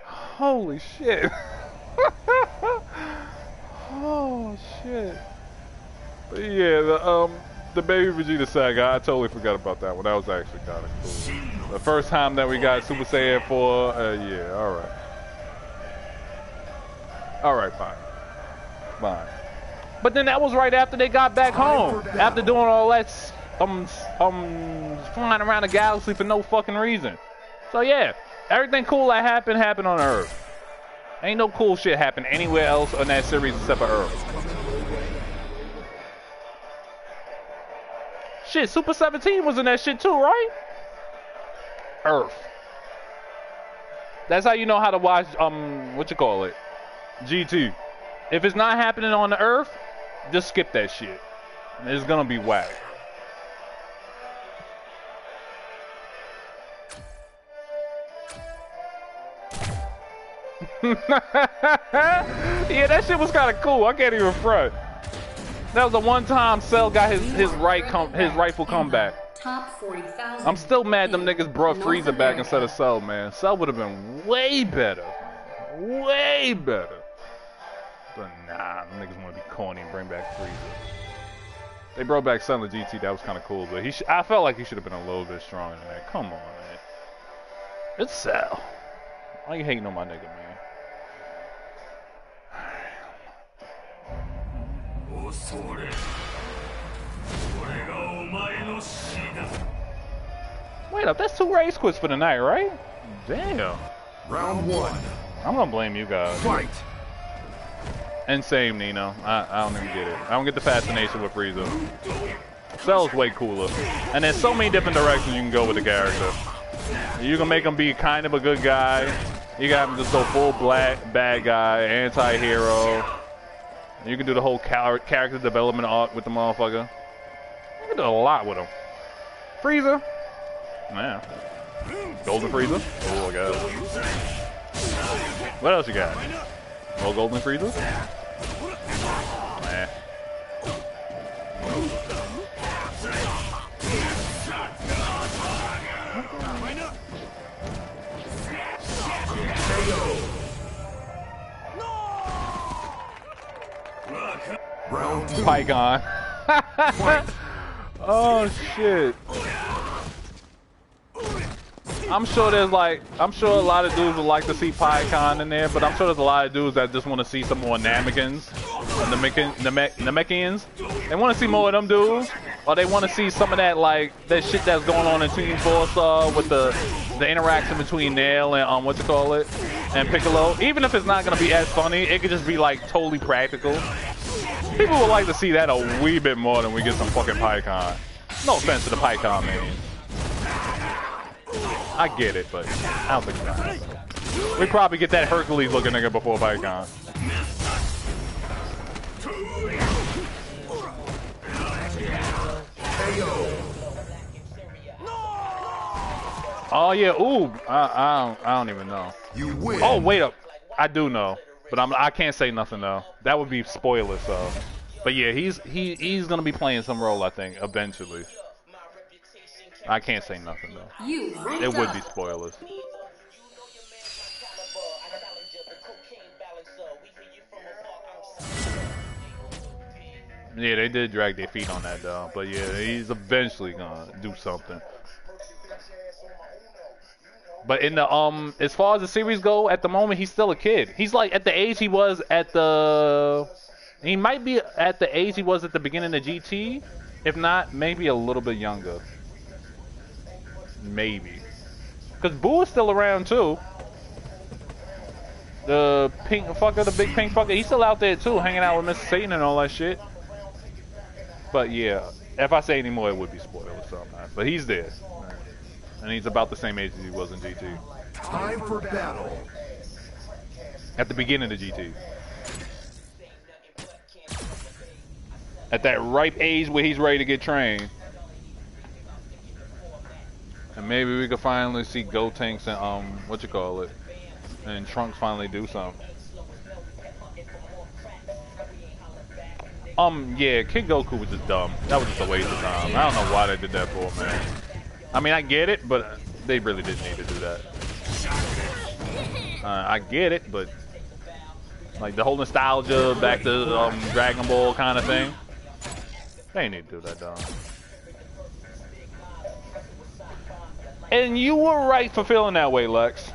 Speaker 1: Holy shit. Oh shit. But yeah, the Baby Vegeta saga, I totally forgot about that one. That was actually kind of cool. The first time that we got Super Saiyan 4, yeah, alright. Alright, fine. But then that was right after they got back home. After doing all that, flying around the galaxy for no fucking reason. So yeah, everything cool that happened on Earth. Ain't no cool shit happen anywhere else on that series except for Earth. Shit, Super 17 was in that shit too, right? Earth. That's how you know how to watch, what you call it? GT. If it's not happening on the Earth, just skip that shit. It's gonna be whack. Yeah, that shit was kind of cool. I can't even front. That was the one time Cell got his rightful comeback.
Speaker 3: Top 40,000.
Speaker 1: I'm still mad them niggas brought Frieza back instead of Cell, man. Cell would have been way better. Way better. But nah, them niggas want to be corny and bring back Frieza. They brought back Cell and GT, that was kind of cool, but I felt like he should have been a little bit stronger than that. Come on, man. It's Cell. Why you hating on my nigga, man? Wait up, that's 2 race quits for the night, right? Damn.
Speaker 2: Round 1.
Speaker 1: I'm gonna blame you guys.
Speaker 2: Fight.
Speaker 1: And same, Nino. I don't even get it. I don't get the fascination with Frieza. Cell's way cooler. And there's so many different directions you can go with the character. You can make him be kind of a good guy. You got him just go full bad guy, anti-hero. You can do the whole character development arc with the motherfucker. You can do a lot with him. Frieza. Man. Golden Frieza. Oh, I got it. What else you got? More Golden Frieza? Nah.
Speaker 2: Round 2.
Speaker 1: Pygon. Oh shit. I'm sure a lot of dudes would like to see Pygon in there, but I'm sure there's a lot of dudes that just want to see some more Namekins, Namekians. They want to see more of them dudes, or they want to see some of that that shit that's going on in Team Force with the interaction between Nail and and Piccolo. Even if it's not gonna be as funny, it could just be like totally practical. People would like to see that a wee bit more than we get some fucking Pygon. No offense to the Pygon man. I get it, but I don't think it's gonna happen. We probably get that Hercules looking nigga before Pygon. Oh yeah, ooh, I don't even know.
Speaker 2: You win.
Speaker 1: Oh wait up, I do know, but I can't say nothing though. That would be spoilers, so. But yeah, he's gonna be playing some role, I think, eventually. I can't say nothing though. It would be spoilers. Yeah, they did drag their feet on that though. But yeah, he's eventually gonna do something. But in the as far as the series go, at the moment he's still a kid. He's like at the age he was at the. He might be at the age he was at the beginning of GT. If not, maybe a little bit younger. Maybe. Because Boo is still around too. The pink fucker, the big pink fucker, he's still out there too, hanging out with Mr. Satan and all that shit. But yeah, if I say any more, it would be spoilers, so I'm not. But he's there. And he's about the same age as he was in GT.
Speaker 2: Time for battle.
Speaker 1: At the beginning of GT. At that ripe age where he's ready to get trained. And maybe we could finally see Gotenks and and Trunks finally do something. Yeah, Kid Goku was just dumb. That was just a waste of time. I don't know why they did that for, man. I mean, I get it, but they really didn't need to do that. I get it, but like the whole nostalgia back to Dragon Ball kind of thing. They ain't need to do that, dumb. And you were right for feeling that way, Lex.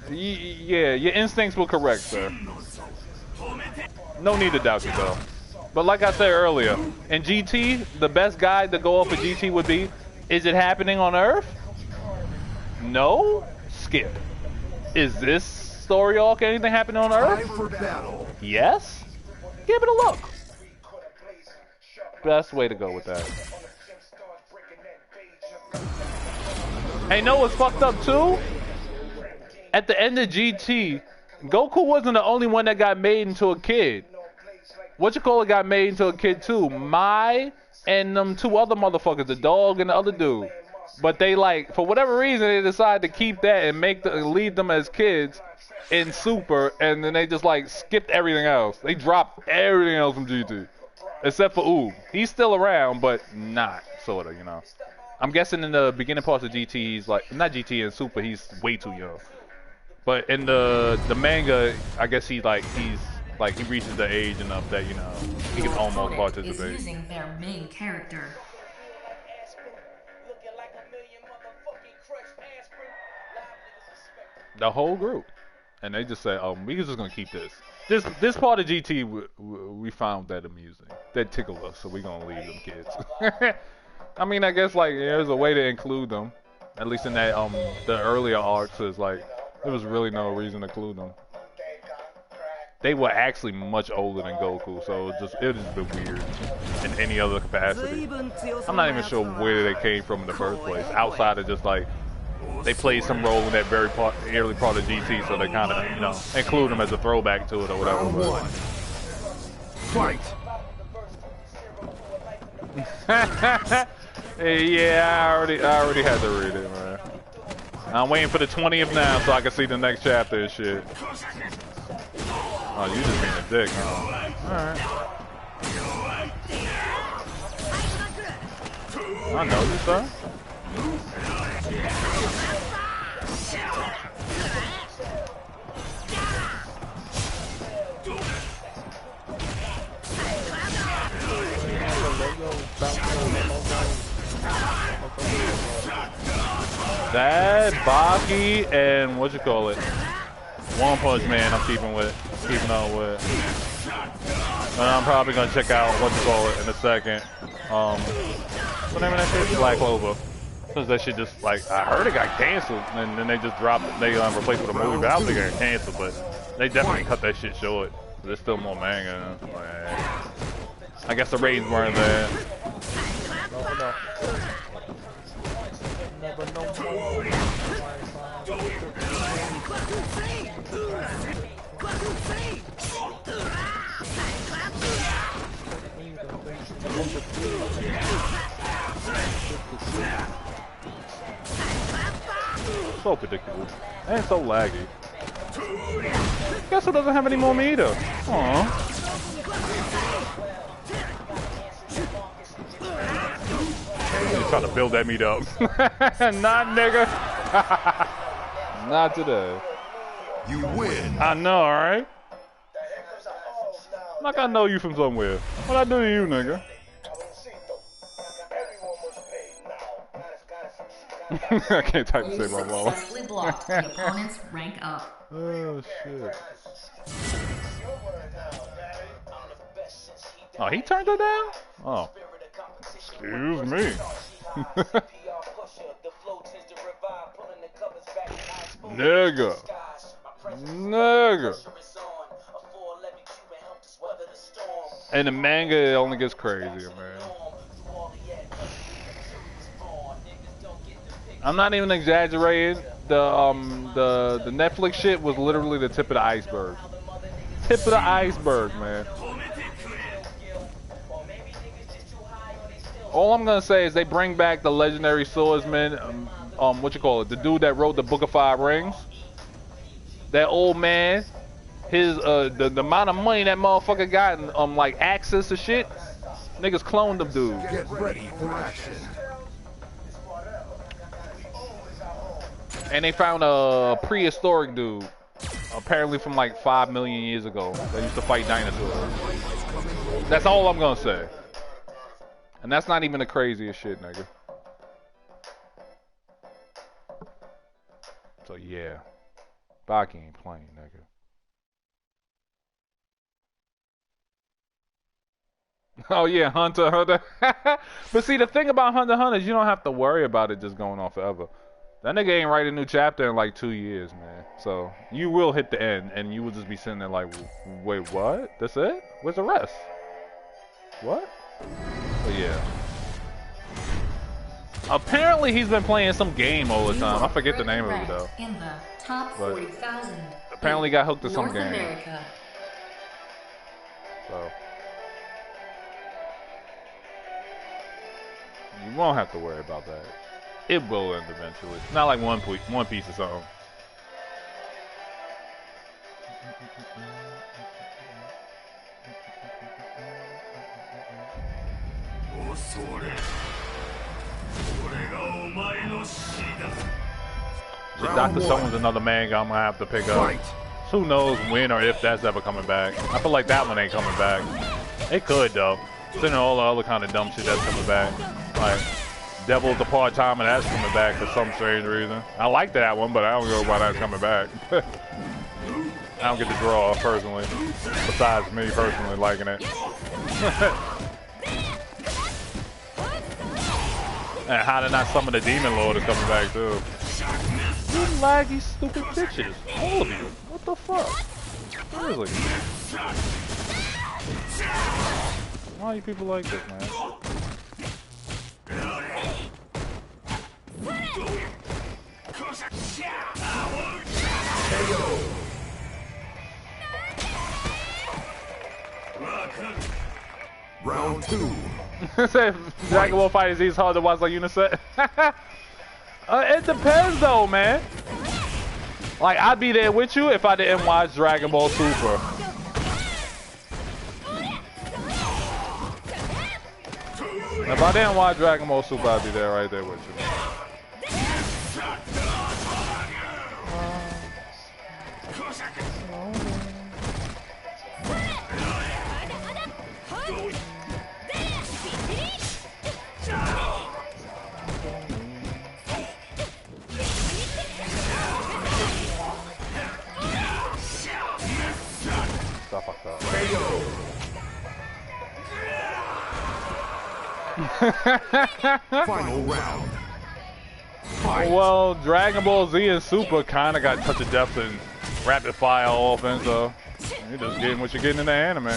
Speaker 1: Yeah, your instincts were correct, sir. No need to doubt you, though. But like I said earlier, in GT, the best guide to go off of GT would be, is it happening on Earth? No? Skip. Is this story arc anything happening on Earth? Yes? Give it a look. Best way to go with that. Hey, know what's fucked up too? At the end of GT, Goku wasn't the only one that got made into a kid. Got made into a kid too. Mai and them two other motherfuckers, the dog and the other dude. But they like, for whatever reason, they decided to keep that and leave them as kids in Super, and then they just like skipped everything else. They dropped everything else from GT. Except for Oob. He's still around, but not, sorta, you know. I'm guessing in the beginning parts of GT, he's like, not GT and Super, he's way too young. But in the manga, I guess he reaches the age enough that, you know, he can almost participate.
Speaker 3: Is using their main character.
Speaker 1: The whole group. And they just said, we just gonna keep this. This part of GT, we found that amusing. That tickled us, so we gonna leave them kids. I mean, I guess, like, there's a way to include them. At least in that, the earlier arcs is like, there was really no reason to include them. They were actually much older than Goku, so it just been weird in any other capacity. I'm not even sure where they came from in the first place, outside of just like they played some role in that very early part of GT, so they kind of, you know, include them as a throwback to it or whatever.
Speaker 2: Fight.
Speaker 1: Yeah, I already had to read it, man. I'm waiting for the 20th now so I can see the next chapter and shit. Oh, you just being a dick, huh? Alright. I know you, sir. That Baki and One Punch Man I'm keeping on with. And I'm probably gonna check out in a second. What name of that shit? Black Clover. Because that shit just like, I heard it got canceled and then they just dropped it, they replaced it with a movie, but I don't think it got canceled, but they definitely cut that shit short. There's still more manga. Like, I guess the ratings weren't there. So predictable and so laggy. Guess who doesn't have any more meat either? Aww. You trying to build that meat up? Not, nigga. Not today.
Speaker 2: You win.
Speaker 1: I know, alright? Like I know you from somewhere. What I do to you, nigga? I can't type to say my mom.
Speaker 3: Successfully blocked the opponent's rank up.
Speaker 1: Oh shit. Oh, he turned her down? Oh. Excuse me. Nigga. And the manga, it only gets crazier, man. I'm not even exaggerating. The Netflix shit was literally the tip of the iceberg. Tip of the iceberg, man. All I'm gonna say is they bring back the legendary swordsman. What you call it? The dude that wrote the Book of Five Rings. That old man. His the amount of money that motherfucker got and like access to shit. Niggas cloned them dudes.
Speaker 2: Get ready for action.
Speaker 1: And they found a prehistoric dude, apparently from like 5 million years ago, that used to fight dinosaurs. That's all I'm gonna say. And that's not even the craziest shit, nigga. So yeah, Baki ain't playing, nigga. Oh yeah, Hunter x Hunter. But see, the thing about Hunter x Hunter is you don't have to worry about it just going on forever. That nigga ain't write a new chapter in like 2 years, man. So you will hit the end, and you will just be sitting there like, wait, what? That's it? Where's the rest? What? But yeah. Apparently he's been playing some game all the time. I forget the name of it though.
Speaker 3: In the top 40,000.
Speaker 1: Apparently got hooked to some
Speaker 3: North
Speaker 1: game.
Speaker 3: America.
Speaker 1: So you won't have to worry about that. It will end eventually. It's not like One Piece or something. So Dr. Stone's another manga I'm gonna have to pick up. Who knows when or if that's ever coming back. I feel like that one ain't coming back. It could though. Then all the other kind of dumb shit that's coming back. Like Devil's a part-time and that's coming back for some strange reason. I like that one, but I don't know why that's coming back. I don't get to draw personally. Besides me personally liking it. And how did not some of the Demon Lord is coming back too? You laggy stupid bitches. All of you. What the fuck? Seriously. Why are you people like this, man?
Speaker 2: Round 2.
Speaker 1: Say Dragon Ball FighterZ is hard to watch like Uniset. It depends though, man. Like I'd be there with you if I didn't watch Dragon Ball Super. If I didn't watch Dragon Ball Super, I'd be there right there with you. Stuff like that.
Speaker 2: Final round.
Speaker 1: Well, Dragon Ball Z and Super kind of got touch of depth and rapid fire offense, so you're just getting what you're getting in the anime.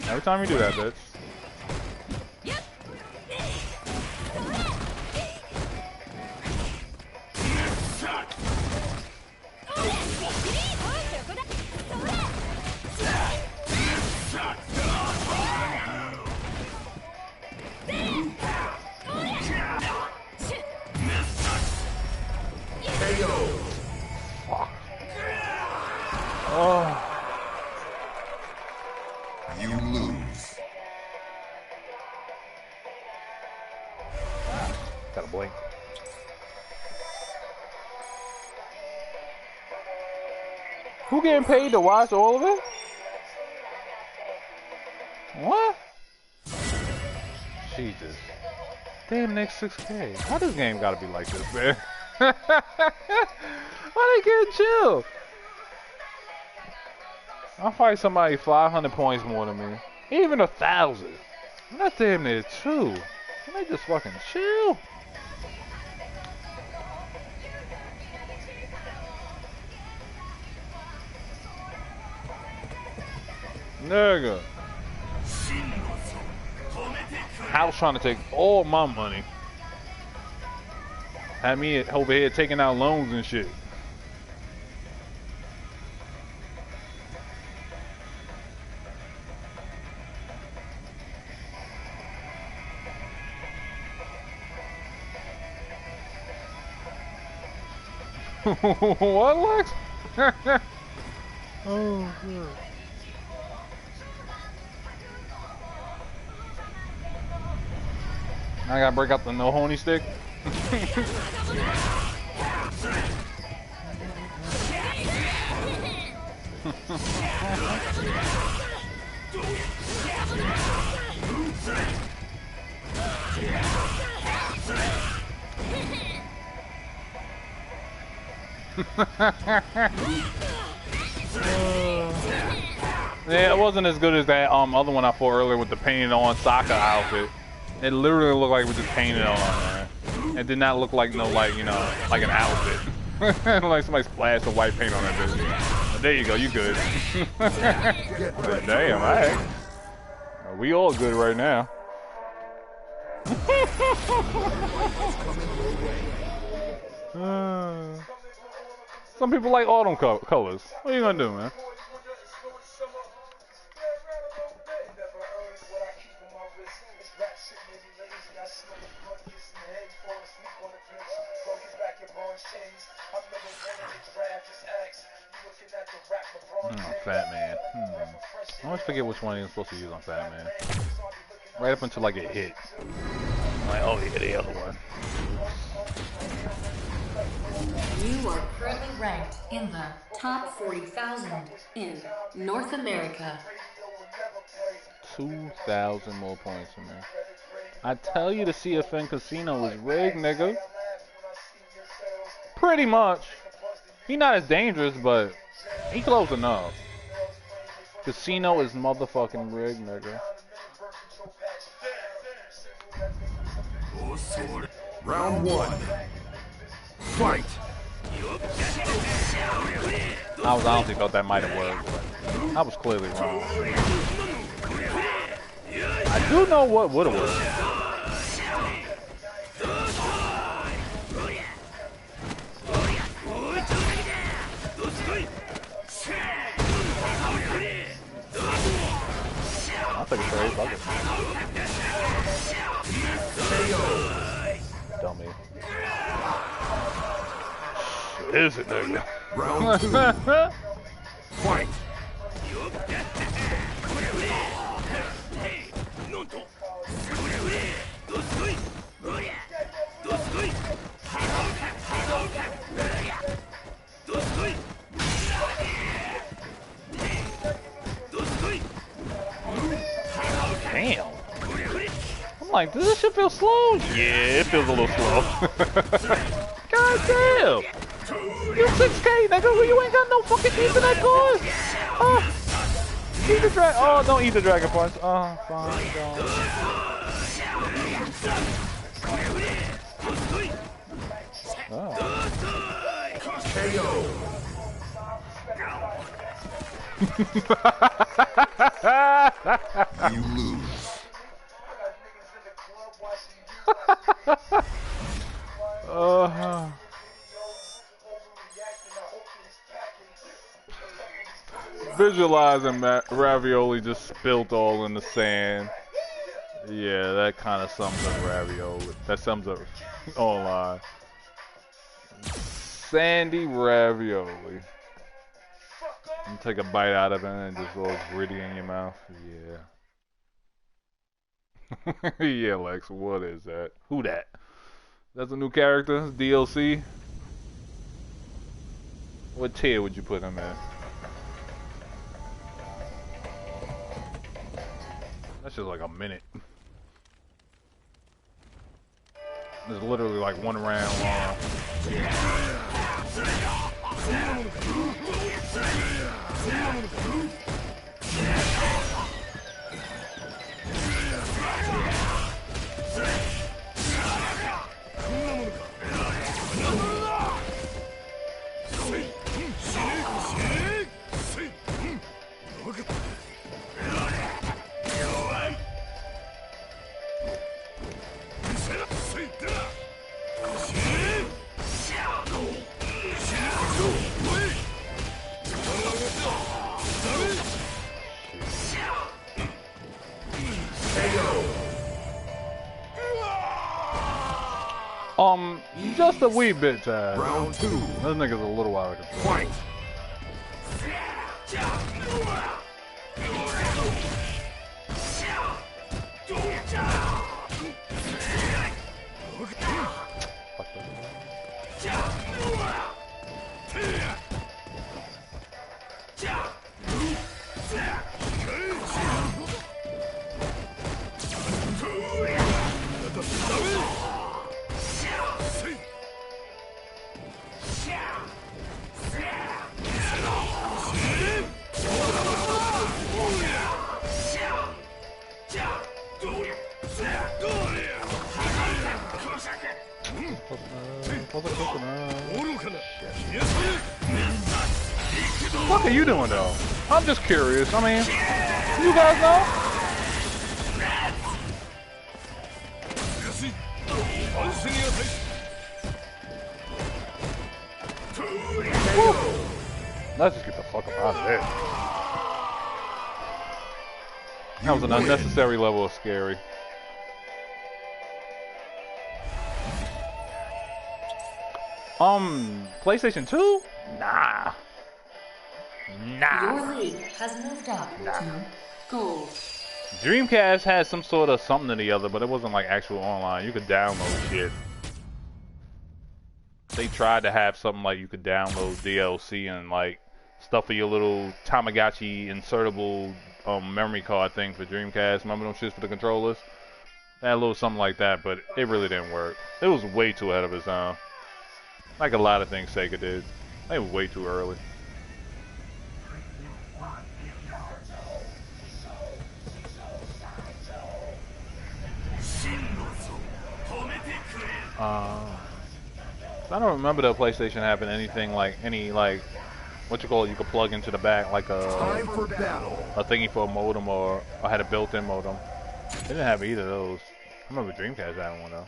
Speaker 1: Every time you do that, bitch. Oh.
Speaker 2: You lose.
Speaker 1: Gotta blink. Who getting paid to watch all of it? What? Jesus. Damn, next 6K. Why this game gotta be like this, man? Why they getting chill? I'll fight somebody 500 points more than me. Even 1,000. That's damn near 2. Can they just fucking chill? Nigga. house trying to take all my money. Had me over here taking out loans and shit. What, Lex? Oh, shit. I gotta break out the no honey stick. Yeah, it wasn't as good as that other one I fought earlier with the painted on soccer outfit. It literally looked like it was just painted on, man. It did not look like no, like, you know, like an outfit. Like somebody splashed some white paint on that bitch. But there you go, you good. Damn, alright. We all good right now. Some people like autumn colors. What are you gonna do, man? Fat Man. I always forget which one you're supposed to use on Fat Man. Right up until I get hit. I'm like, oh yeah, the other one.
Speaker 3: You are currently ranked in the top 40,000 in North America.
Speaker 1: 2,000 more points from me. I tell you the CFN casino is rigged, nigga. Pretty much. He not as dangerous, but he close enough. Casino is motherfucking rigged, nigga.
Speaker 2: Round one. Fight.
Speaker 1: I honestly thought that might have worked, but I was clearly wrong. I do know what would have worked. I'll take a trade. Fuck it. Dummy. Is it, nigga?
Speaker 2: Round two. Fight.
Speaker 1: Damn. I'm like, does this shit feel slow? Yeah, it feels a little slow. God damn. You 6K, nigga. You ain't got no fucking Ethernet cord. Eat the dragon. Oh, don't eat the dragon punch. Oh, fine, don't. Oh.
Speaker 2: You lose.
Speaker 1: Visualizing ravioli just spilt all in the sand. Yeah, that kind of sums up ravioli. That sums up online. Sandy ravioli. You take a bite out of it and just all gritty in your mouth. Yeah. Yeah, Lex, what is that? Who that? That's a new character? DLC? What tier would you put him in? That's just like a minute. It's literally like one round long. Just a wee bit, Taz.
Speaker 2: Round 2.
Speaker 1: This nigga's a little out of control.
Speaker 2: Fight.
Speaker 1: What are you doing though? I'm just curious. I mean, you guys know? Woo. Let's just get the fuck up out of there. That was an unnecessary level of scary. PlayStation 2? Nah.
Speaker 3: Your league has moved up to gold.
Speaker 1: Dreamcast had some sort of something or the other, but it wasn't like actual online. You could download shit. They tried to have something like you could download DLC and like stuff for your little Tamagotchi insertable memory card thing for Dreamcast. Remember them shits for the controllers? They had a little something like that, but it really didn't work. It was way too ahead of its time. Like a lot of things Sega did. They were way too early. I don't remember the PlayStation having anything like any like what you call it, you could plug into the back like a thingy for a modem or had a built-in modem. They didn't have either of those. I remember Dreamcast had one though.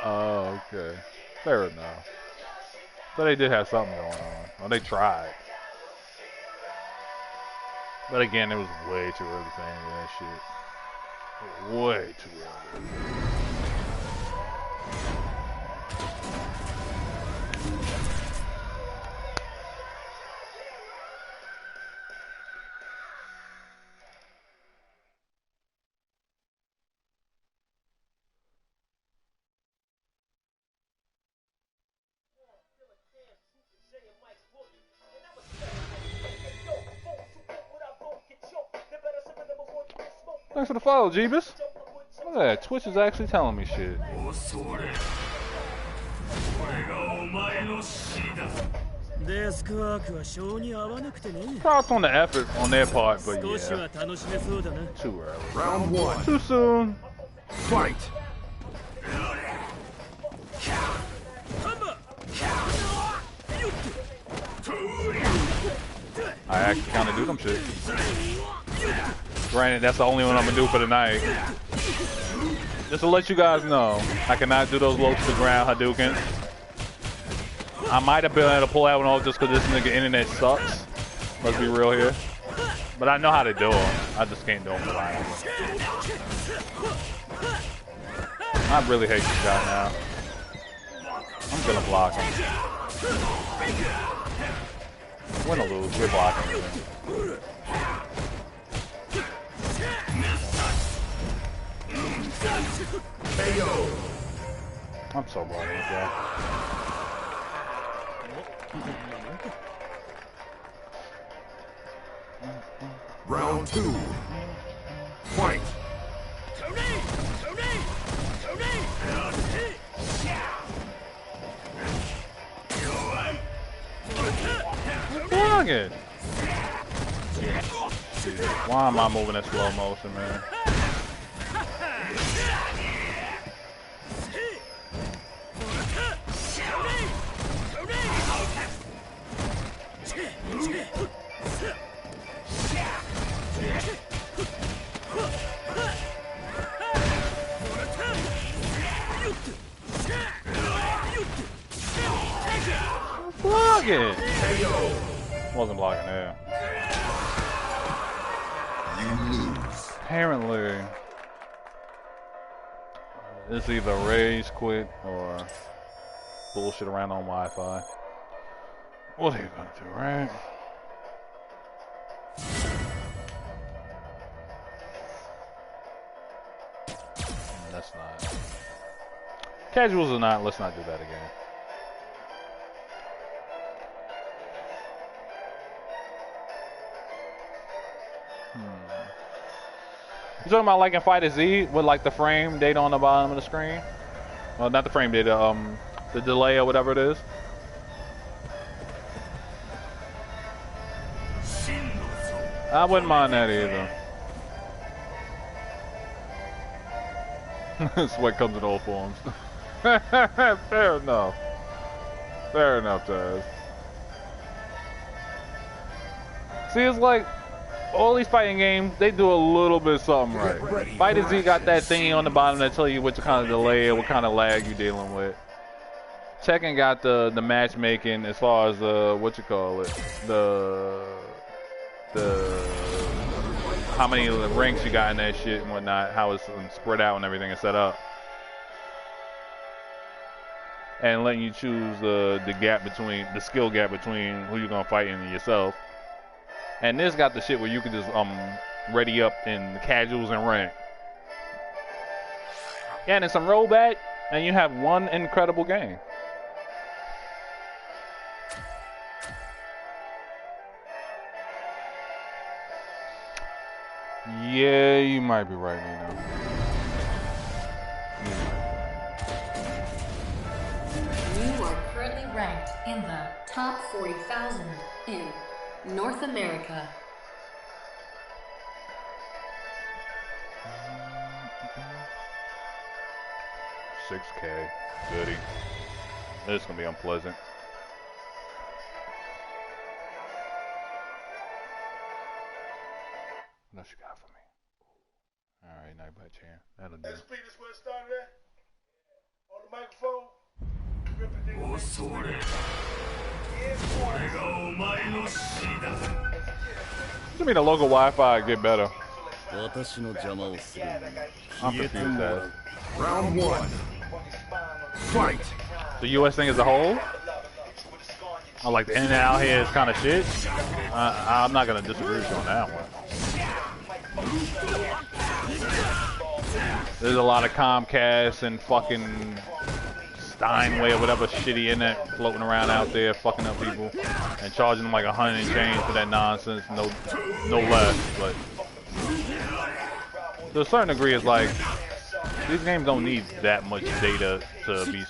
Speaker 1: Oh, okay. Fair enough. So they did have something going on. Well, they tried. But again, it was way too early for any of that shit. Way too early. Thanks for the follow, Jeebus. Look at that. Twitch is actually telling me shit. Props on the effort on their part, but yeah. Too early.
Speaker 2: Round 1.
Speaker 1: Too soon.
Speaker 2: Fight.
Speaker 1: I actually kind of do them shit. Granted, that's the only one I'm gonna do for the night. Just to let you guys know, I cannot do those low to the ground Hadoukens. I might have been able to pull that one off just because this nigga internet sucks. Let's be real here. But I know how to do them. I just can't do them reliably. I really hate this guy now. I'm gonna block him. Win or lose, we're blocking him. I'm so bored of this guy.
Speaker 2: Round 2. Fight.
Speaker 1: Dang it. Why am I moving in slow motion, man? blocking. Wasn't blocking there.
Speaker 2: You lose.
Speaker 1: Apparently, it's either rage quit or bullshit around on Wi-Fi. What are you gonna do, right? That's not. Casuals or not, let's not do that again. You talking about like in Fighter Z with like the frame data on the bottom of the screen? Well, not the frame data, the delay or whatever it is. I wouldn't mind that either. Sweat comes in all forms. Fair enough. Fair enough, Taz. See, it's like all these fighting games, they do a little bit of something right. Fighter Z got that thingy on the bottom that tell you what kind of delay or what kind of lag you're dealing with. Tekken got the matchmaking as far as what you call it, the how many ranks you got in that shit and whatnot, how it's spread out and everything is set up, and letting you choose the gap between the skill gap between who you're gonna fight and yourself. And this got the shit where you can just ready up in casuals and rank. Yeah, and then some rollback, and you have one incredible game. Yeah, you might be right, Nino.
Speaker 3: You are currently ranked in the top 40,000 in North America.
Speaker 1: $6K, goody. This is gonna be unpleasant. What else you got for me? All right, night by chair. That'll do.
Speaker 4: SP, this where it started at? On the microphone?
Speaker 1: You mean the local Wi-Fi get better? I'm confused, Dad.
Speaker 2: Round one. Fight.
Speaker 1: The US thing as a whole? I like the in and out here is kind of shit. I'm not gonna disagree with you on that one. There's a lot of Comcast and fucking Steinway or whatever shitty internet floating around out there, fucking up people and charging them like $100 and change for that nonsense. No less, but to a certain degree, it's like these games don't need that much data to be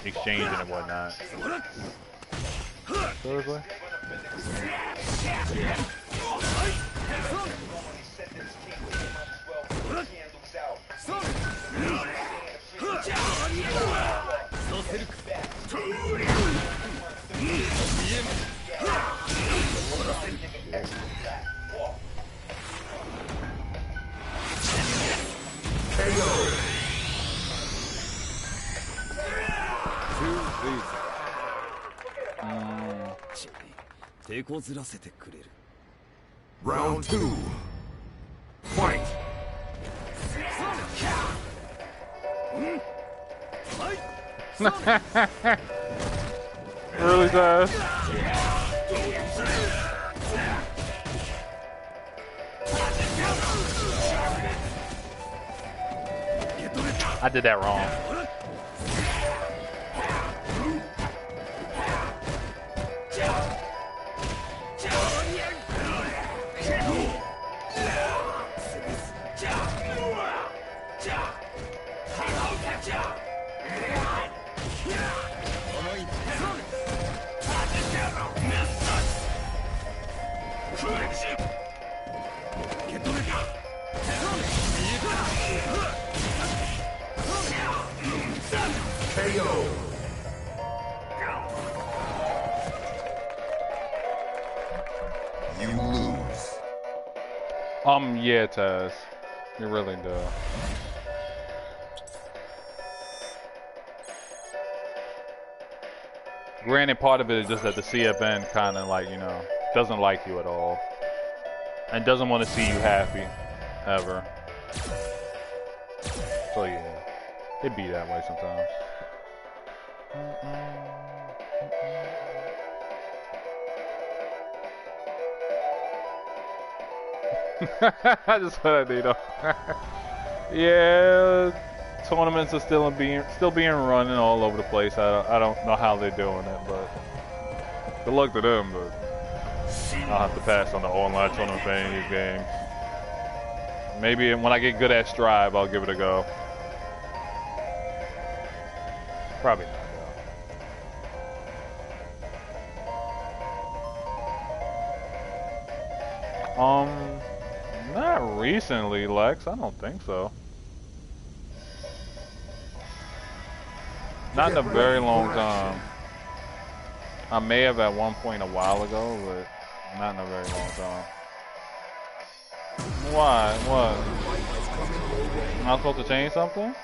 Speaker 1: exchanging and whatnot. Seriously?
Speaker 2: Round two. Fight.
Speaker 1: Really does. I did that wrong.
Speaker 2: KO. You lose.
Speaker 1: Yeah, Taz. You really do. Granted, part of it is just that the CFN kind of like, you know, doesn't like you at all. And doesn't want to see you happy, ever. So yeah, it be that way sometimes. I just saw that data. Yeah, tournaments are still being run and all over the place. I don't know how they're doing it, but good luck to them. But I'll have to pass on the online tournament for any of these games. Maybe when I get good at Strive, I'll give it a go. Probably not though. Not recently, Lex. I don't think so. Not in a very long time. I may have at one point a while ago, but not in a very long time. Why? What? Am I supposed to change something?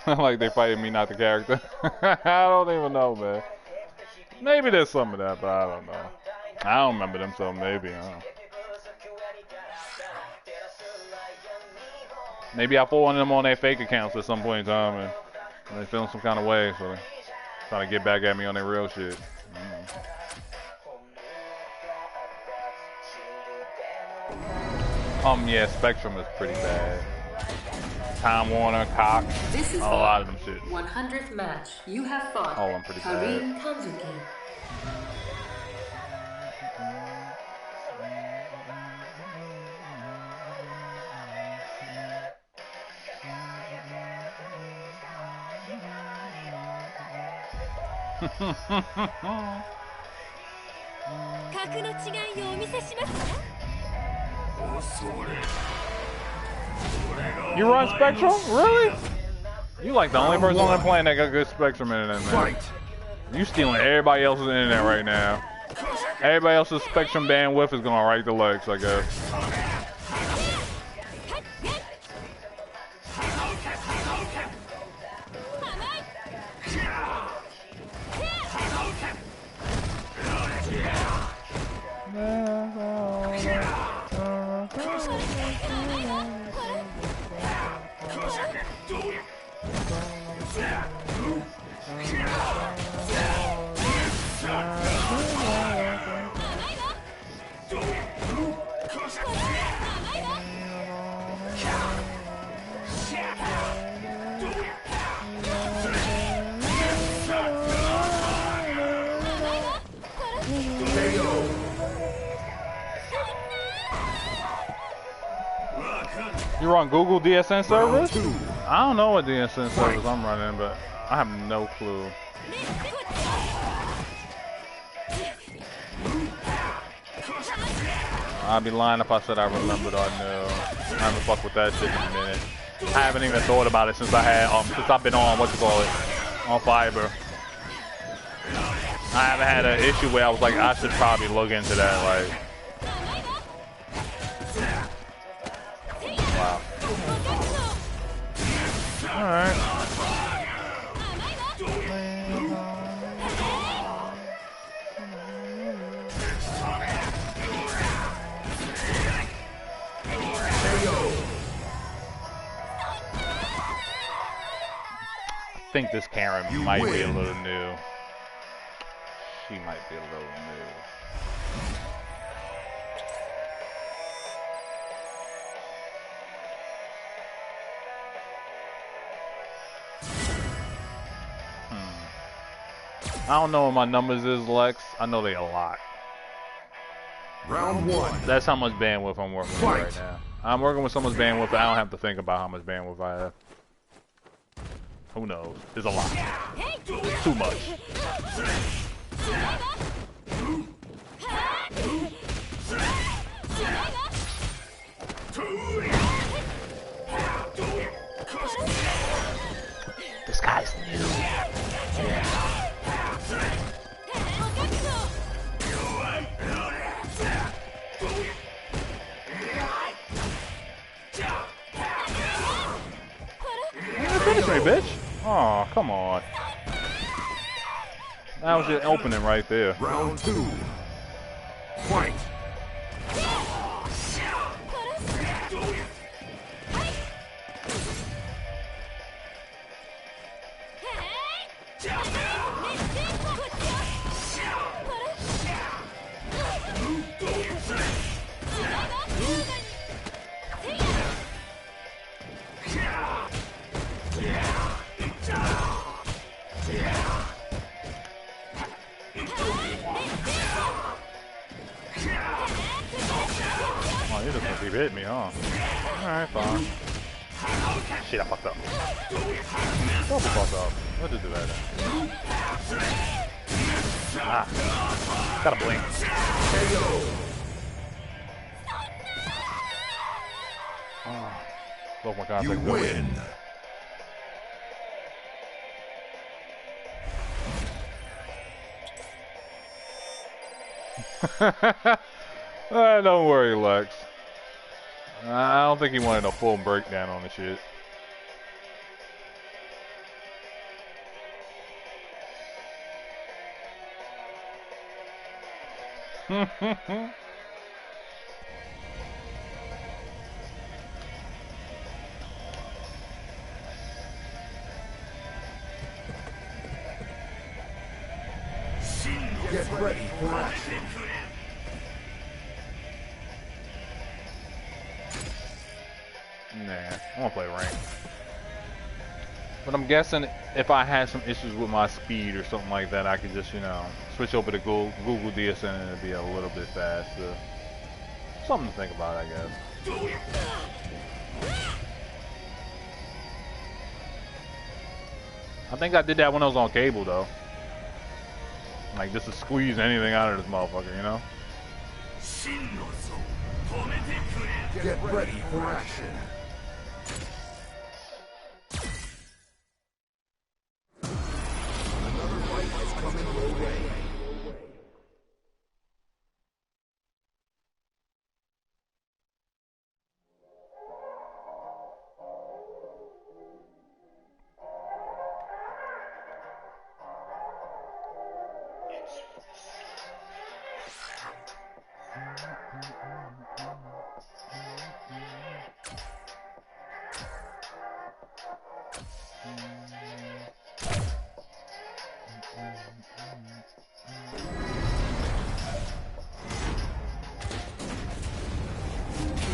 Speaker 1: Like they fighting me, not the character. I don't even know, man. Maybe there's some of that, but I don't know. I don't remember them, so maybe. I don't know. Maybe I put one of them on their fake accounts at some point in time, and they feeling some kind of way, so they're trying to get back at me on their real shit. Yeah, Spectrum is pretty bad. Time Warner, Cox,
Speaker 3: This is
Speaker 1: a lot of them shit.
Speaker 3: 100th match. You have fought
Speaker 1: All of them pretty
Speaker 3: Karin
Speaker 1: bad.
Speaker 3: Kanzuki.
Speaker 1: You run Spectrum? Really? You like the only person on that planet that got good Spectrum internet, man. You stealing everybody else's internet right now. Everybody else's Spectrum bandwidth is going right to Lex, I guess. You're on Google DSN servers? I don't know what DSN servers I'm running, but I have no clue. I'd be lying if I said I remembered or knew. I haven't fucked with that shit in a minute. I haven't even thought about it since since I've been on on Fiber. I haven't had an issue where I was like, I should probably look into that, like. Wow. Alright. I think this Karen might be a little new. She might be a little new. I don't know what my numbers is, Lex. I know they a lot.
Speaker 2: Round one.
Speaker 1: That's how much bandwidth I'm working with right now. I'm working with so much bandwidth that I don't have to think about how much bandwidth I have. Who knows? There's a lot. Too much. This guy's new. finish me, bitch. Oh, come on. That was your opening right there.
Speaker 2: Round 2. Fight.
Speaker 1: Oh, you just gonna keep hitting me, huh? Alright, fine. Shit, I fucked up. Double fucked up. What did do that then? Ah. Gotta blink. Oh my god,
Speaker 2: You
Speaker 1: like
Speaker 2: win.
Speaker 1: Don't worry, Lex. I don't think he wanted a full breakdown on the shit.
Speaker 2: Get ready for action.
Speaker 1: Nah, I won't play rank. But I'm guessing if I had some issues with my speed or something like that, I could just, you know, switch over to Google DSN and it'd be a little bit faster. Something to think about, I guess. I think I did that when I was on cable, though. Like, just to squeeze anything out of this motherfucker, you know?
Speaker 2: Get ready for action. Another fight is coming your way.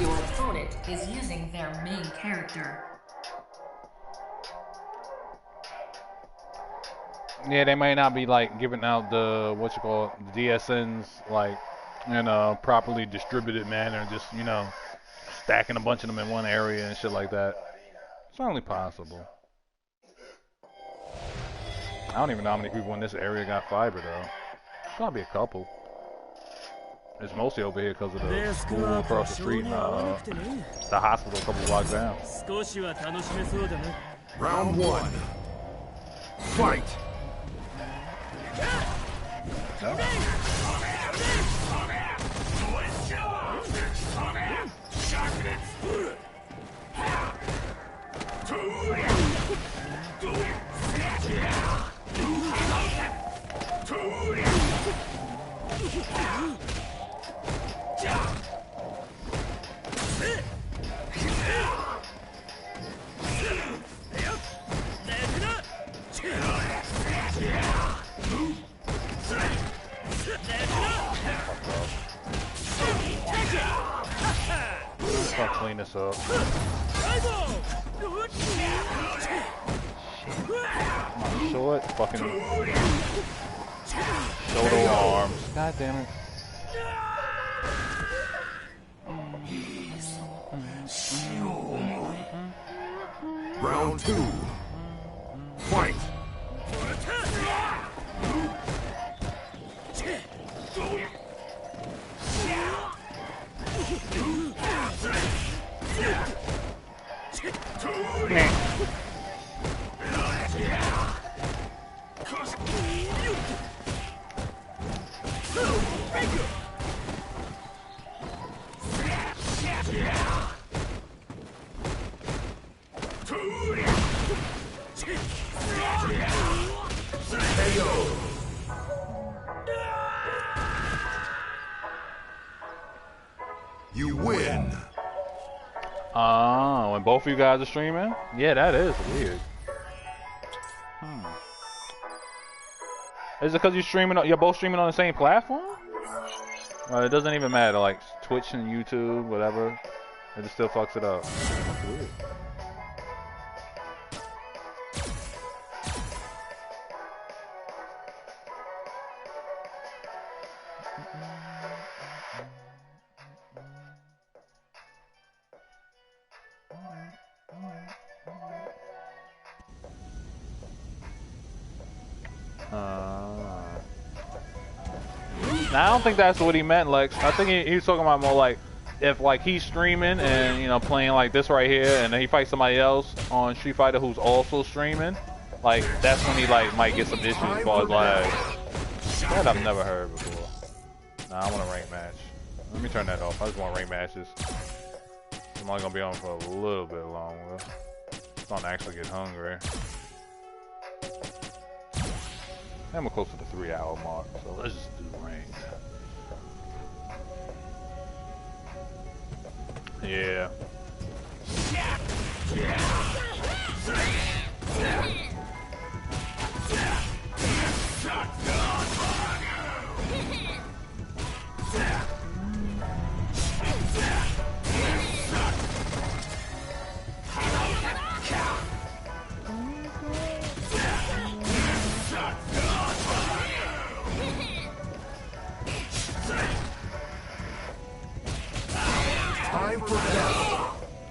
Speaker 3: Your opponent is using their main character.
Speaker 1: Yeah, they might not be like giving out the the DSNs like in a properly distributed manner, just you know, stacking a bunch of them in one area and shit like that. It's only possible. I don't even know how many people in this area got fiber though. Probably a couple. It's mostly over here because of the school across the street and the hospital a couple blocks down.
Speaker 2: Round 1. Fight.
Speaker 1: I'll clean this up. My short fucking shoulder arms. God damn it.
Speaker 2: Round 2. Fight.
Speaker 1: Oh, when both of you guys are streaming? Yeah, that is weird. Is it because you're both streaming on the same platform? It doesn't even matter, like Twitch and YouTube, whatever. It just still fucks it up. That's weird. Now, I don't think that's what he meant, Lex. I think he was talking about more like if like he's streaming and, you know, playing like this right here, and then he fights somebody else on Street Fighter who's also streaming, like that's when he like might get some issues as far as lag. That I've never heard before. Nah, I want a rank match. Let me turn that off. I just want rank matches. I'm only gonna be on for a little bit longer. I'm starting to actually get hungry. And we're close to the 3-hour mark, so let's just do rank. Yeah.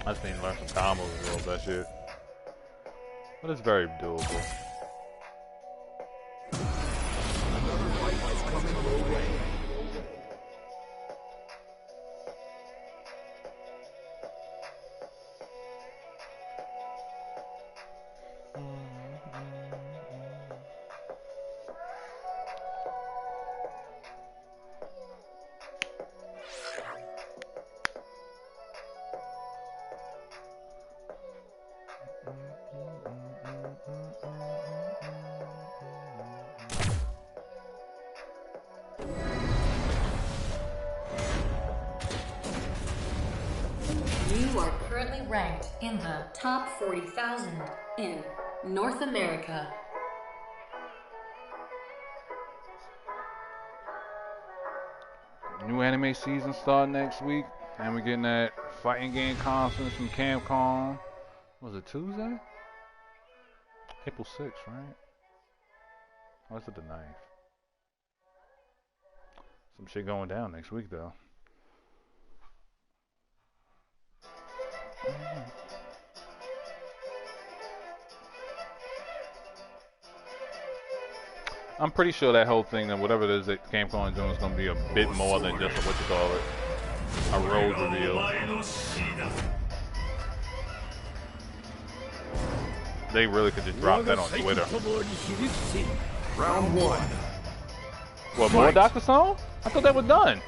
Speaker 1: I just need to learn some combos as well as that shit. But it's very doable.
Speaker 3: You are currently ranked in the top 40,000 in North America.
Speaker 1: New anime season starting next week, and we're getting that fighting game conference from Capcom. Was it Tuesday? April 6th, right? Or is it the 9th? Some shit going down next week, though. I'm pretty sure that whole thing, that whatever it is that Capcom is doing, is going to be a bit more than just a, what you call it, a road reveal. They really could just drop that on Twitter.
Speaker 2: Round 1.
Speaker 1: What, more Dr. Stone? I thought that was done.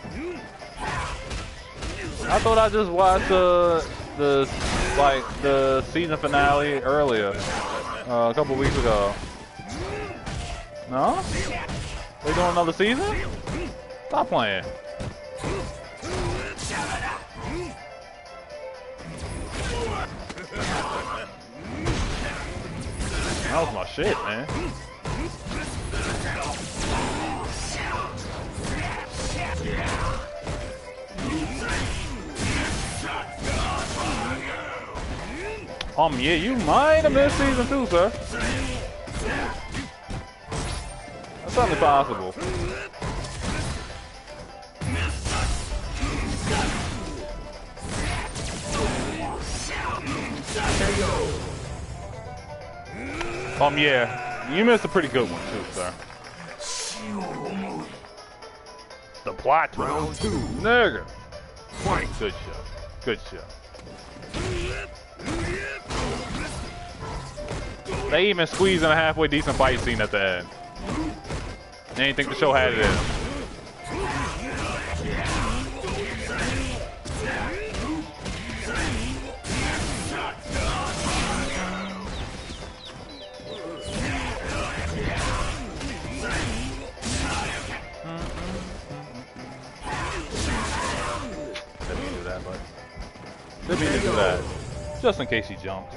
Speaker 1: I thought I just watched the season finale earlier, a couple weeks ago. No? They doing another season? Stop playing. That was my shit, man. Yeah, you might have missed season 2, sir. That's certainly possible. Yeah, you missed a pretty good one too, sir. The plot twist.
Speaker 2: Round 2.
Speaker 1: Nigga.
Speaker 2: Fight.
Speaker 1: Good show. Good show. They even squeezed in a halfway decent fight scene at the end. They didn't think the show had it in. Didn't mean to do that. Just in case he jumped.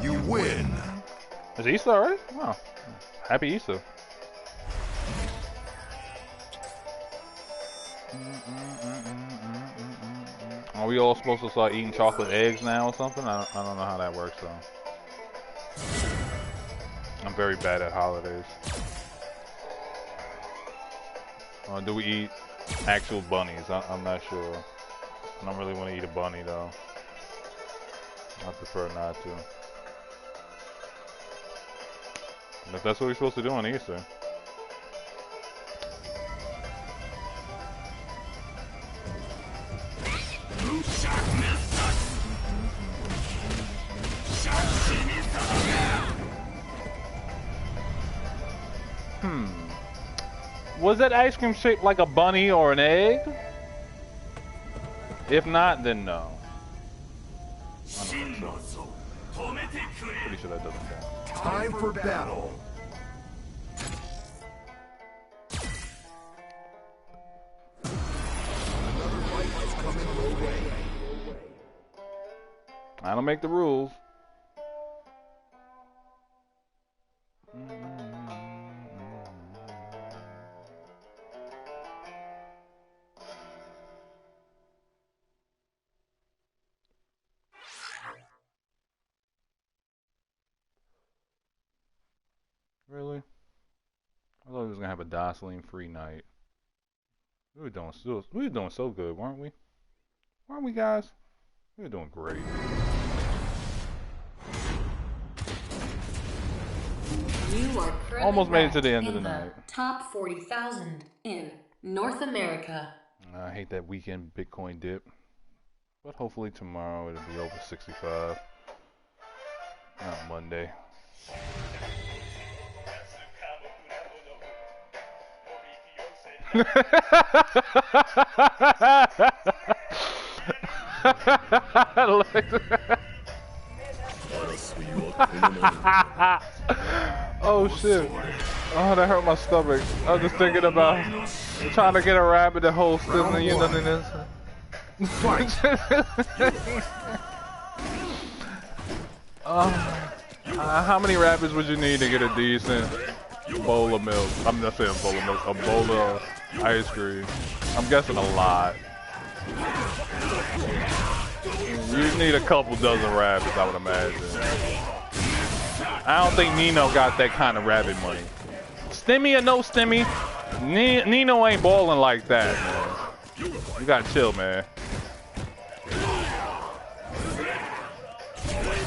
Speaker 2: You win.
Speaker 1: Is Easter already? Wow. Happy Easter. Are we all supposed to start eating chocolate eggs now or something? I don't know how that works though. I'm very bad at holidays. Do we eat actual bunnies? I'm not sure. I don't really want to eat a bunny though. I prefer not to. But that's what we're supposed to do on Easter. Was that ice cream shaped like a bunny or an egg? If not, then no. Pretty sure that doesn't count.
Speaker 2: Time for battle. Another fight is coming your way.
Speaker 1: I don't make the rules. Really? I thought we was gonna have a Doceline-free night. We were doing so good, weren't we? Weren't we, guys? We were doing great.
Speaker 3: You are
Speaker 1: Almost made it to the end
Speaker 3: ranked
Speaker 1: of the
Speaker 3: in
Speaker 1: night.
Speaker 3: Top 40,000 in North America.
Speaker 1: I hate that weekend Bitcoin dip. But hopefully tomorrow it'll be over 65. Not Monday. Oh shit. Oh, that hurt my stomach. I was just thinking about trying to get a rabbit that holds still in this. How many rabbits would you need to get a decent bowl of milk? I'm not saying a bowl of milk, a bowl of ice cream. I'm guessing a lot. You need a couple dozen rabbits, I would imagine. I don't think Nino got that kind of rabbit money. Stimmy or no Stimmy, Nino ain't balling like that, man. You gotta chill, man.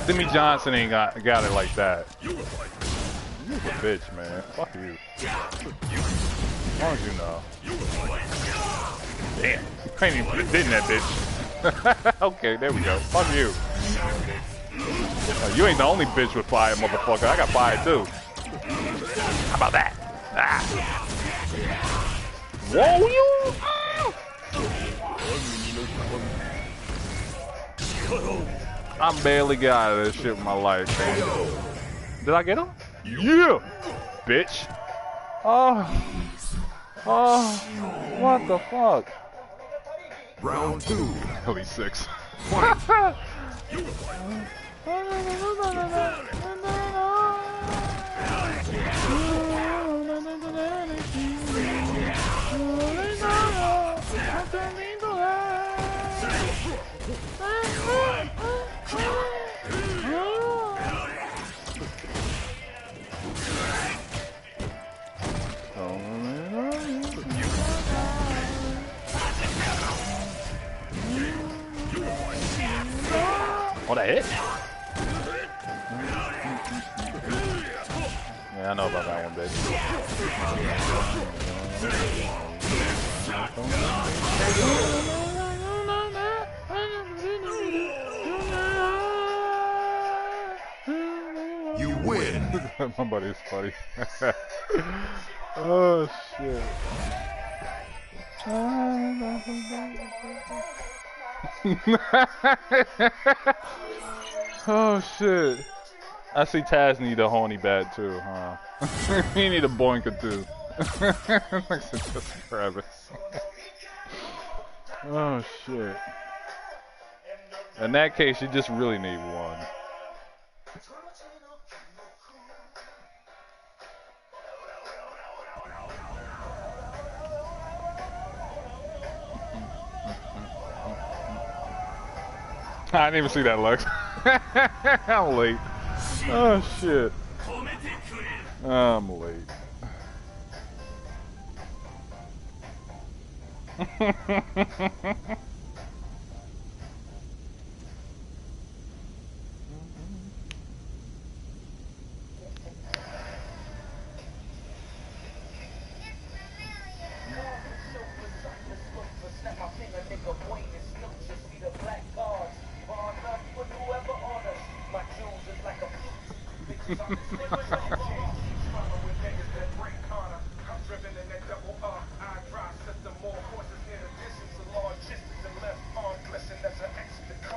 Speaker 1: Stimmy Johnson ain't got it like that. You're a bitch, man. Fuck you. As long as you know. Damn, you can't even put a bit in that bitch. Okay, there we go. Fuck you. You ain't the only bitch with fire, motherfucker. I got fire too. How about that? Ah. Whoa, you! I barely got out of this shit with my life, man. Did I get him? Yeah! Bitch. Oh. Oh. What the fuck?
Speaker 2: Round 2.
Speaker 1: He'll be 6. Oh, that hit? Yeah, I know about that one, baby.
Speaker 2: You win.
Speaker 1: My buddy's funny. Oh, shit. Oh shit. I see Taz need a horny bat too, huh? He need a boinker too. Just Travis. Oh shit. In that case, you just really need one. I didn't even see that, Lux. I'm late. Oh shit. I'm late.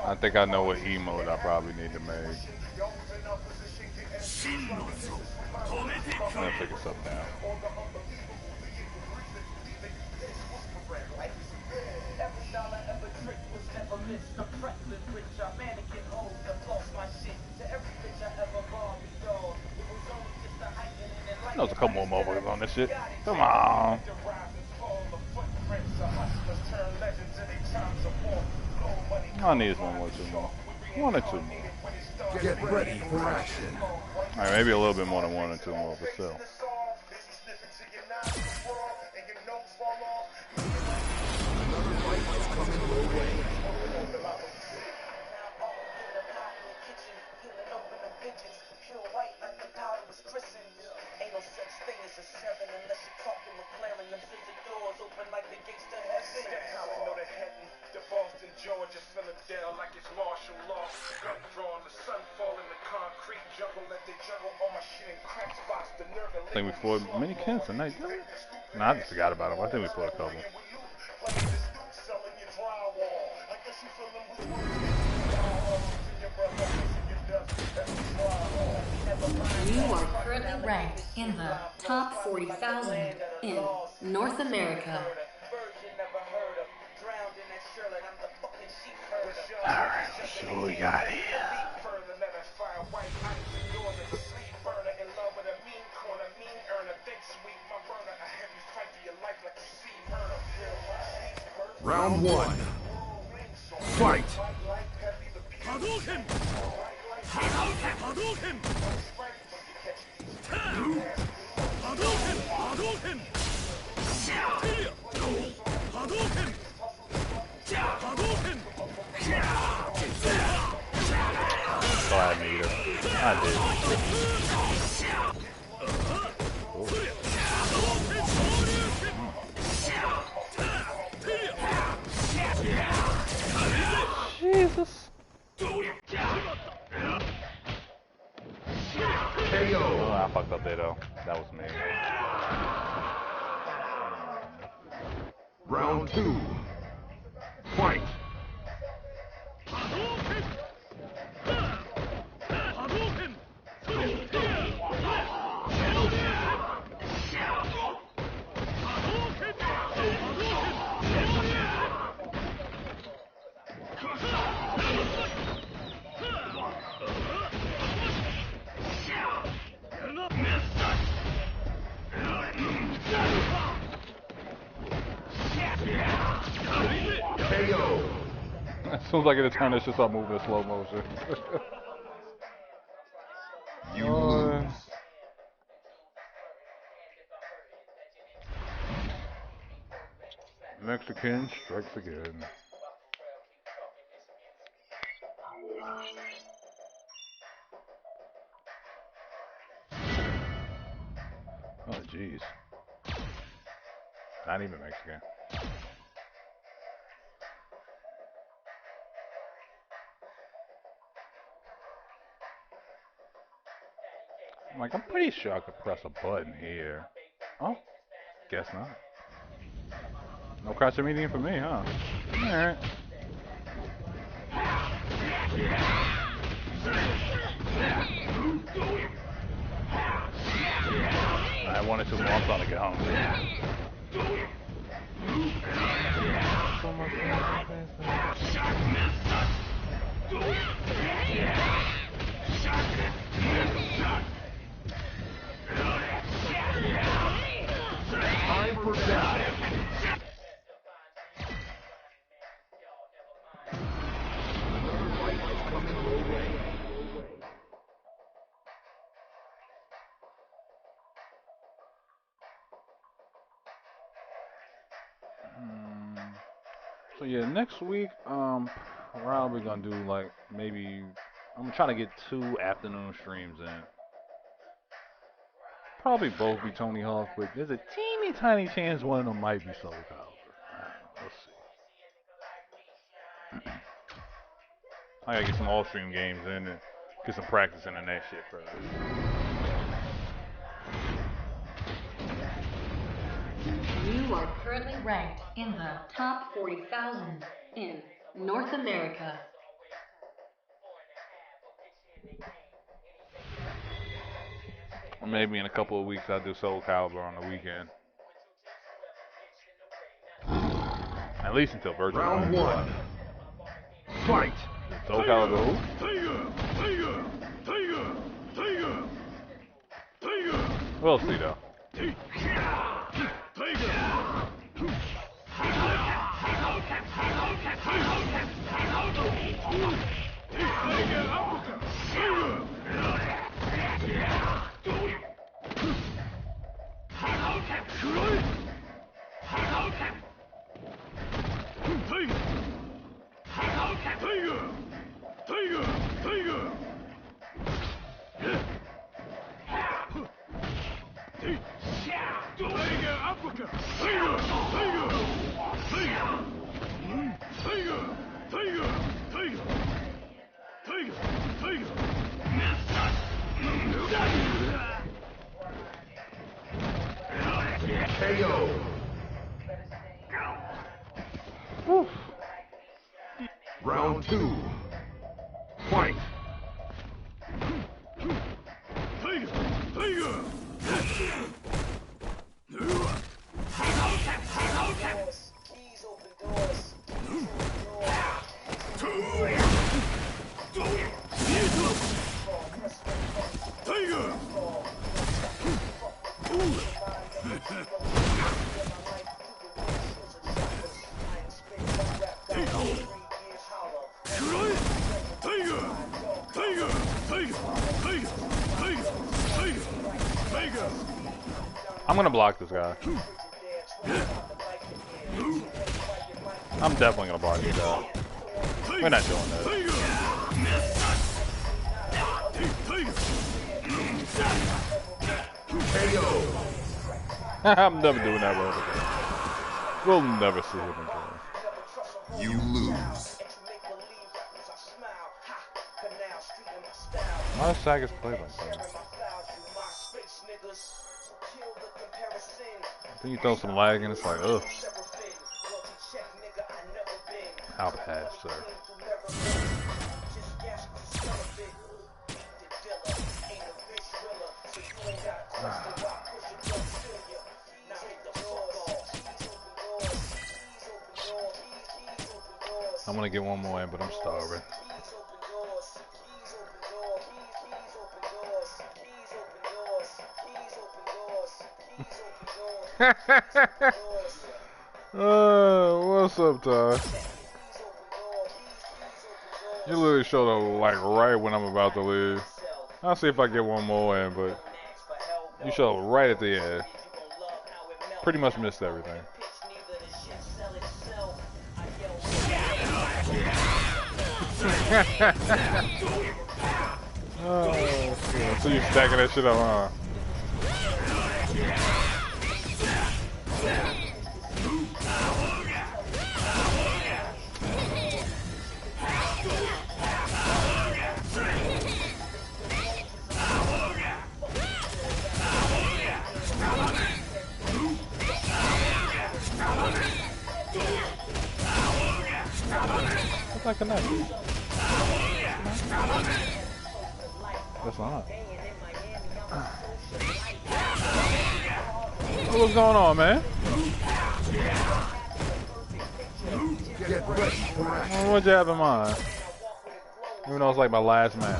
Speaker 1: I think I know what emote I probably need to make. I'm gonna figure something out. There's a couple more motherfuckers on this shit. Come on. All I need is one more, two more. One or two more.
Speaker 2: Get ready for action.
Speaker 1: Alright, maybe a little bit more than one or two more, but still.
Speaker 2: Another fight is coming your way.
Speaker 4: Georgia, Philadelphia, like it's martial law. Gun drawn, the sun fall in the concrete jungle. Let they juggle all my shit in crack spots. The nerve and
Speaker 1: I think we fought many Kents tonight, didn't we? Nah, I just forgot about them. I think we fought a couple.
Speaker 3: You are currently ranked in the top 40,000 in North America.
Speaker 1: Alright, let's see what we got here.
Speaker 2: Round one. Fight.
Speaker 5: Hadouken! Hadouken! Hadouken! Hadouken! Hadouken! Hadouken!
Speaker 1: Oh, I need it. I did. Jesus. Oh, I fucked up there though. That was me.
Speaker 2: Round two. Fight. KO.
Speaker 1: As soon as I get a turn, it's just start moving in slow motion.
Speaker 2: You lose.
Speaker 1: Mexican strikes again. Oh, jeez. Not even Mexican. I'm pretty sure I could press a button here. Oh, guess not. No crouching medium for me, huh? Alright. I wanted to more, I'm trying to get home. So much So yeah, next week, probably gonna do like maybe I'm trying to get 2 afternoon streams in. Probably both be Tony Hawk, but there's a teeny tiny chance one of them might be Soul Calibur. Let's see. I gotta get some all stream games in and get some practice in that shit first.
Speaker 3: You are currently ranked in the top 40,000 in North America.
Speaker 1: Maybe in a couple of weeks I'll do Soul Calibur on the weekend. At least until virtual.
Speaker 2: Round one. Fight.
Speaker 1: Soul Calibur who? We'll see though.
Speaker 2: KO.
Speaker 1: Whew.
Speaker 2: Round two. Fight.
Speaker 1: I'm gonna block this guy. I'm definitely gonna block this guy. We're not doing that. I'm never doing that with him. We'll never see him again.
Speaker 2: You lose.
Speaker 1: Why does Sagas play like that? Then you throw some lag and it's like, ugh. I'll pass, sir. I'm gonna get one more in, but I'm starving. What's up, Ty? You literally showed up like right when I'm about to leave. I'll see if I get one more in, but you showed up right at the end. Pretty much missed everything. Oh, shit. So you stacking that shit up, huh? What's that connect? That's not. What's going on, man?
Speaker 2: Get ready for action.
Speaker 1: What'd you have in mind? Even though it's like my last match.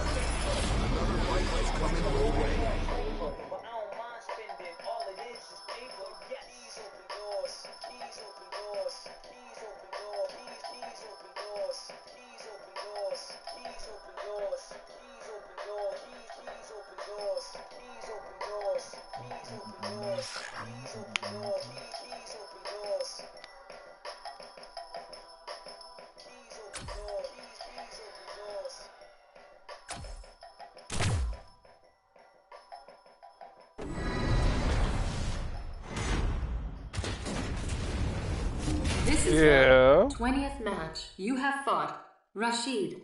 Speaker 1: Yeah.
Speaker 3: 20th match. You have fought Rashid.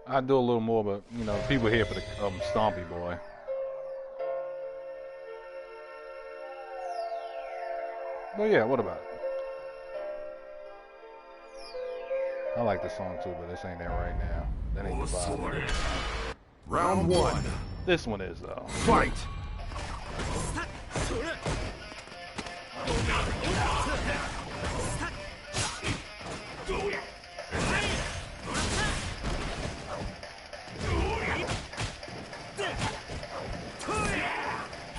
Speaker 1: I do a little more, but you know, people here for the Stompy boy. But yeah, what about it? I like this song too, but this ain't there right now. That ain't the vibe.
Speaker 2: Round one.
Speaker 1: This one is though.
Speaker 2: Fight.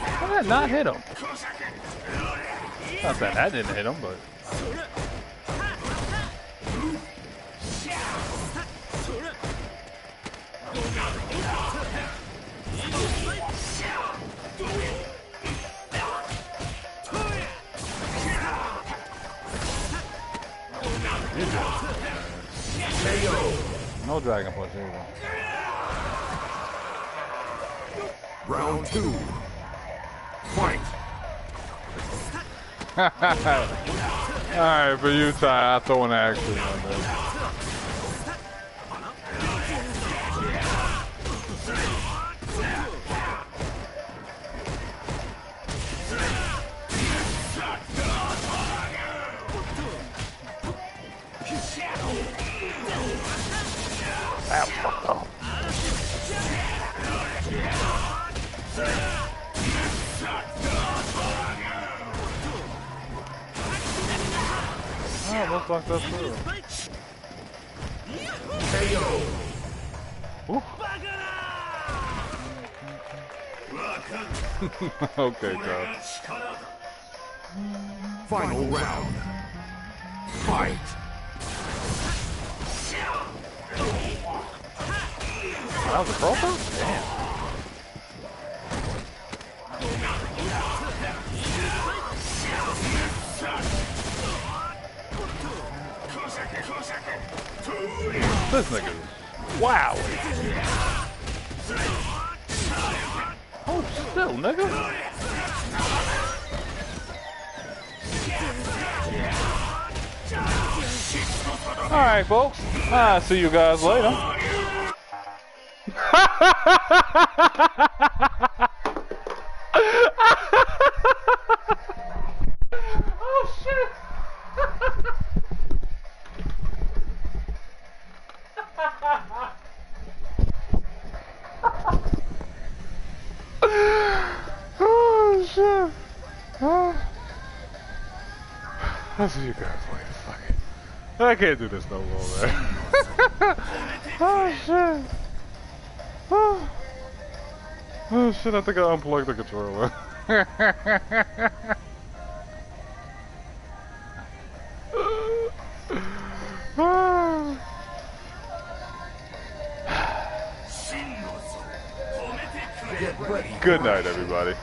Speaker 1: How did that not hit him? Not saying that didn't hit him, but. No dragon punch either.
Speaker 2: Round two. Fight.
Speaker 1: Alright, for you, Ty, I'll throw an action on this. That fucked up. Oh, looks like that's true. Okay, God.
Speaker 2: Final round. Fight.
Speaker 1: That was a profile? Damn. This nigga is wow. Oh, still, nigga. Alright, folks. I'll see you guys later. Oh, shit. Oh shit! I'll see you guys later. Fuck it. I can't do this no more, man. Oh shit! Oh shit! I think I unplugged the controller.
Speaker 2: Get ready.
Speaker 1: Good night, everybody.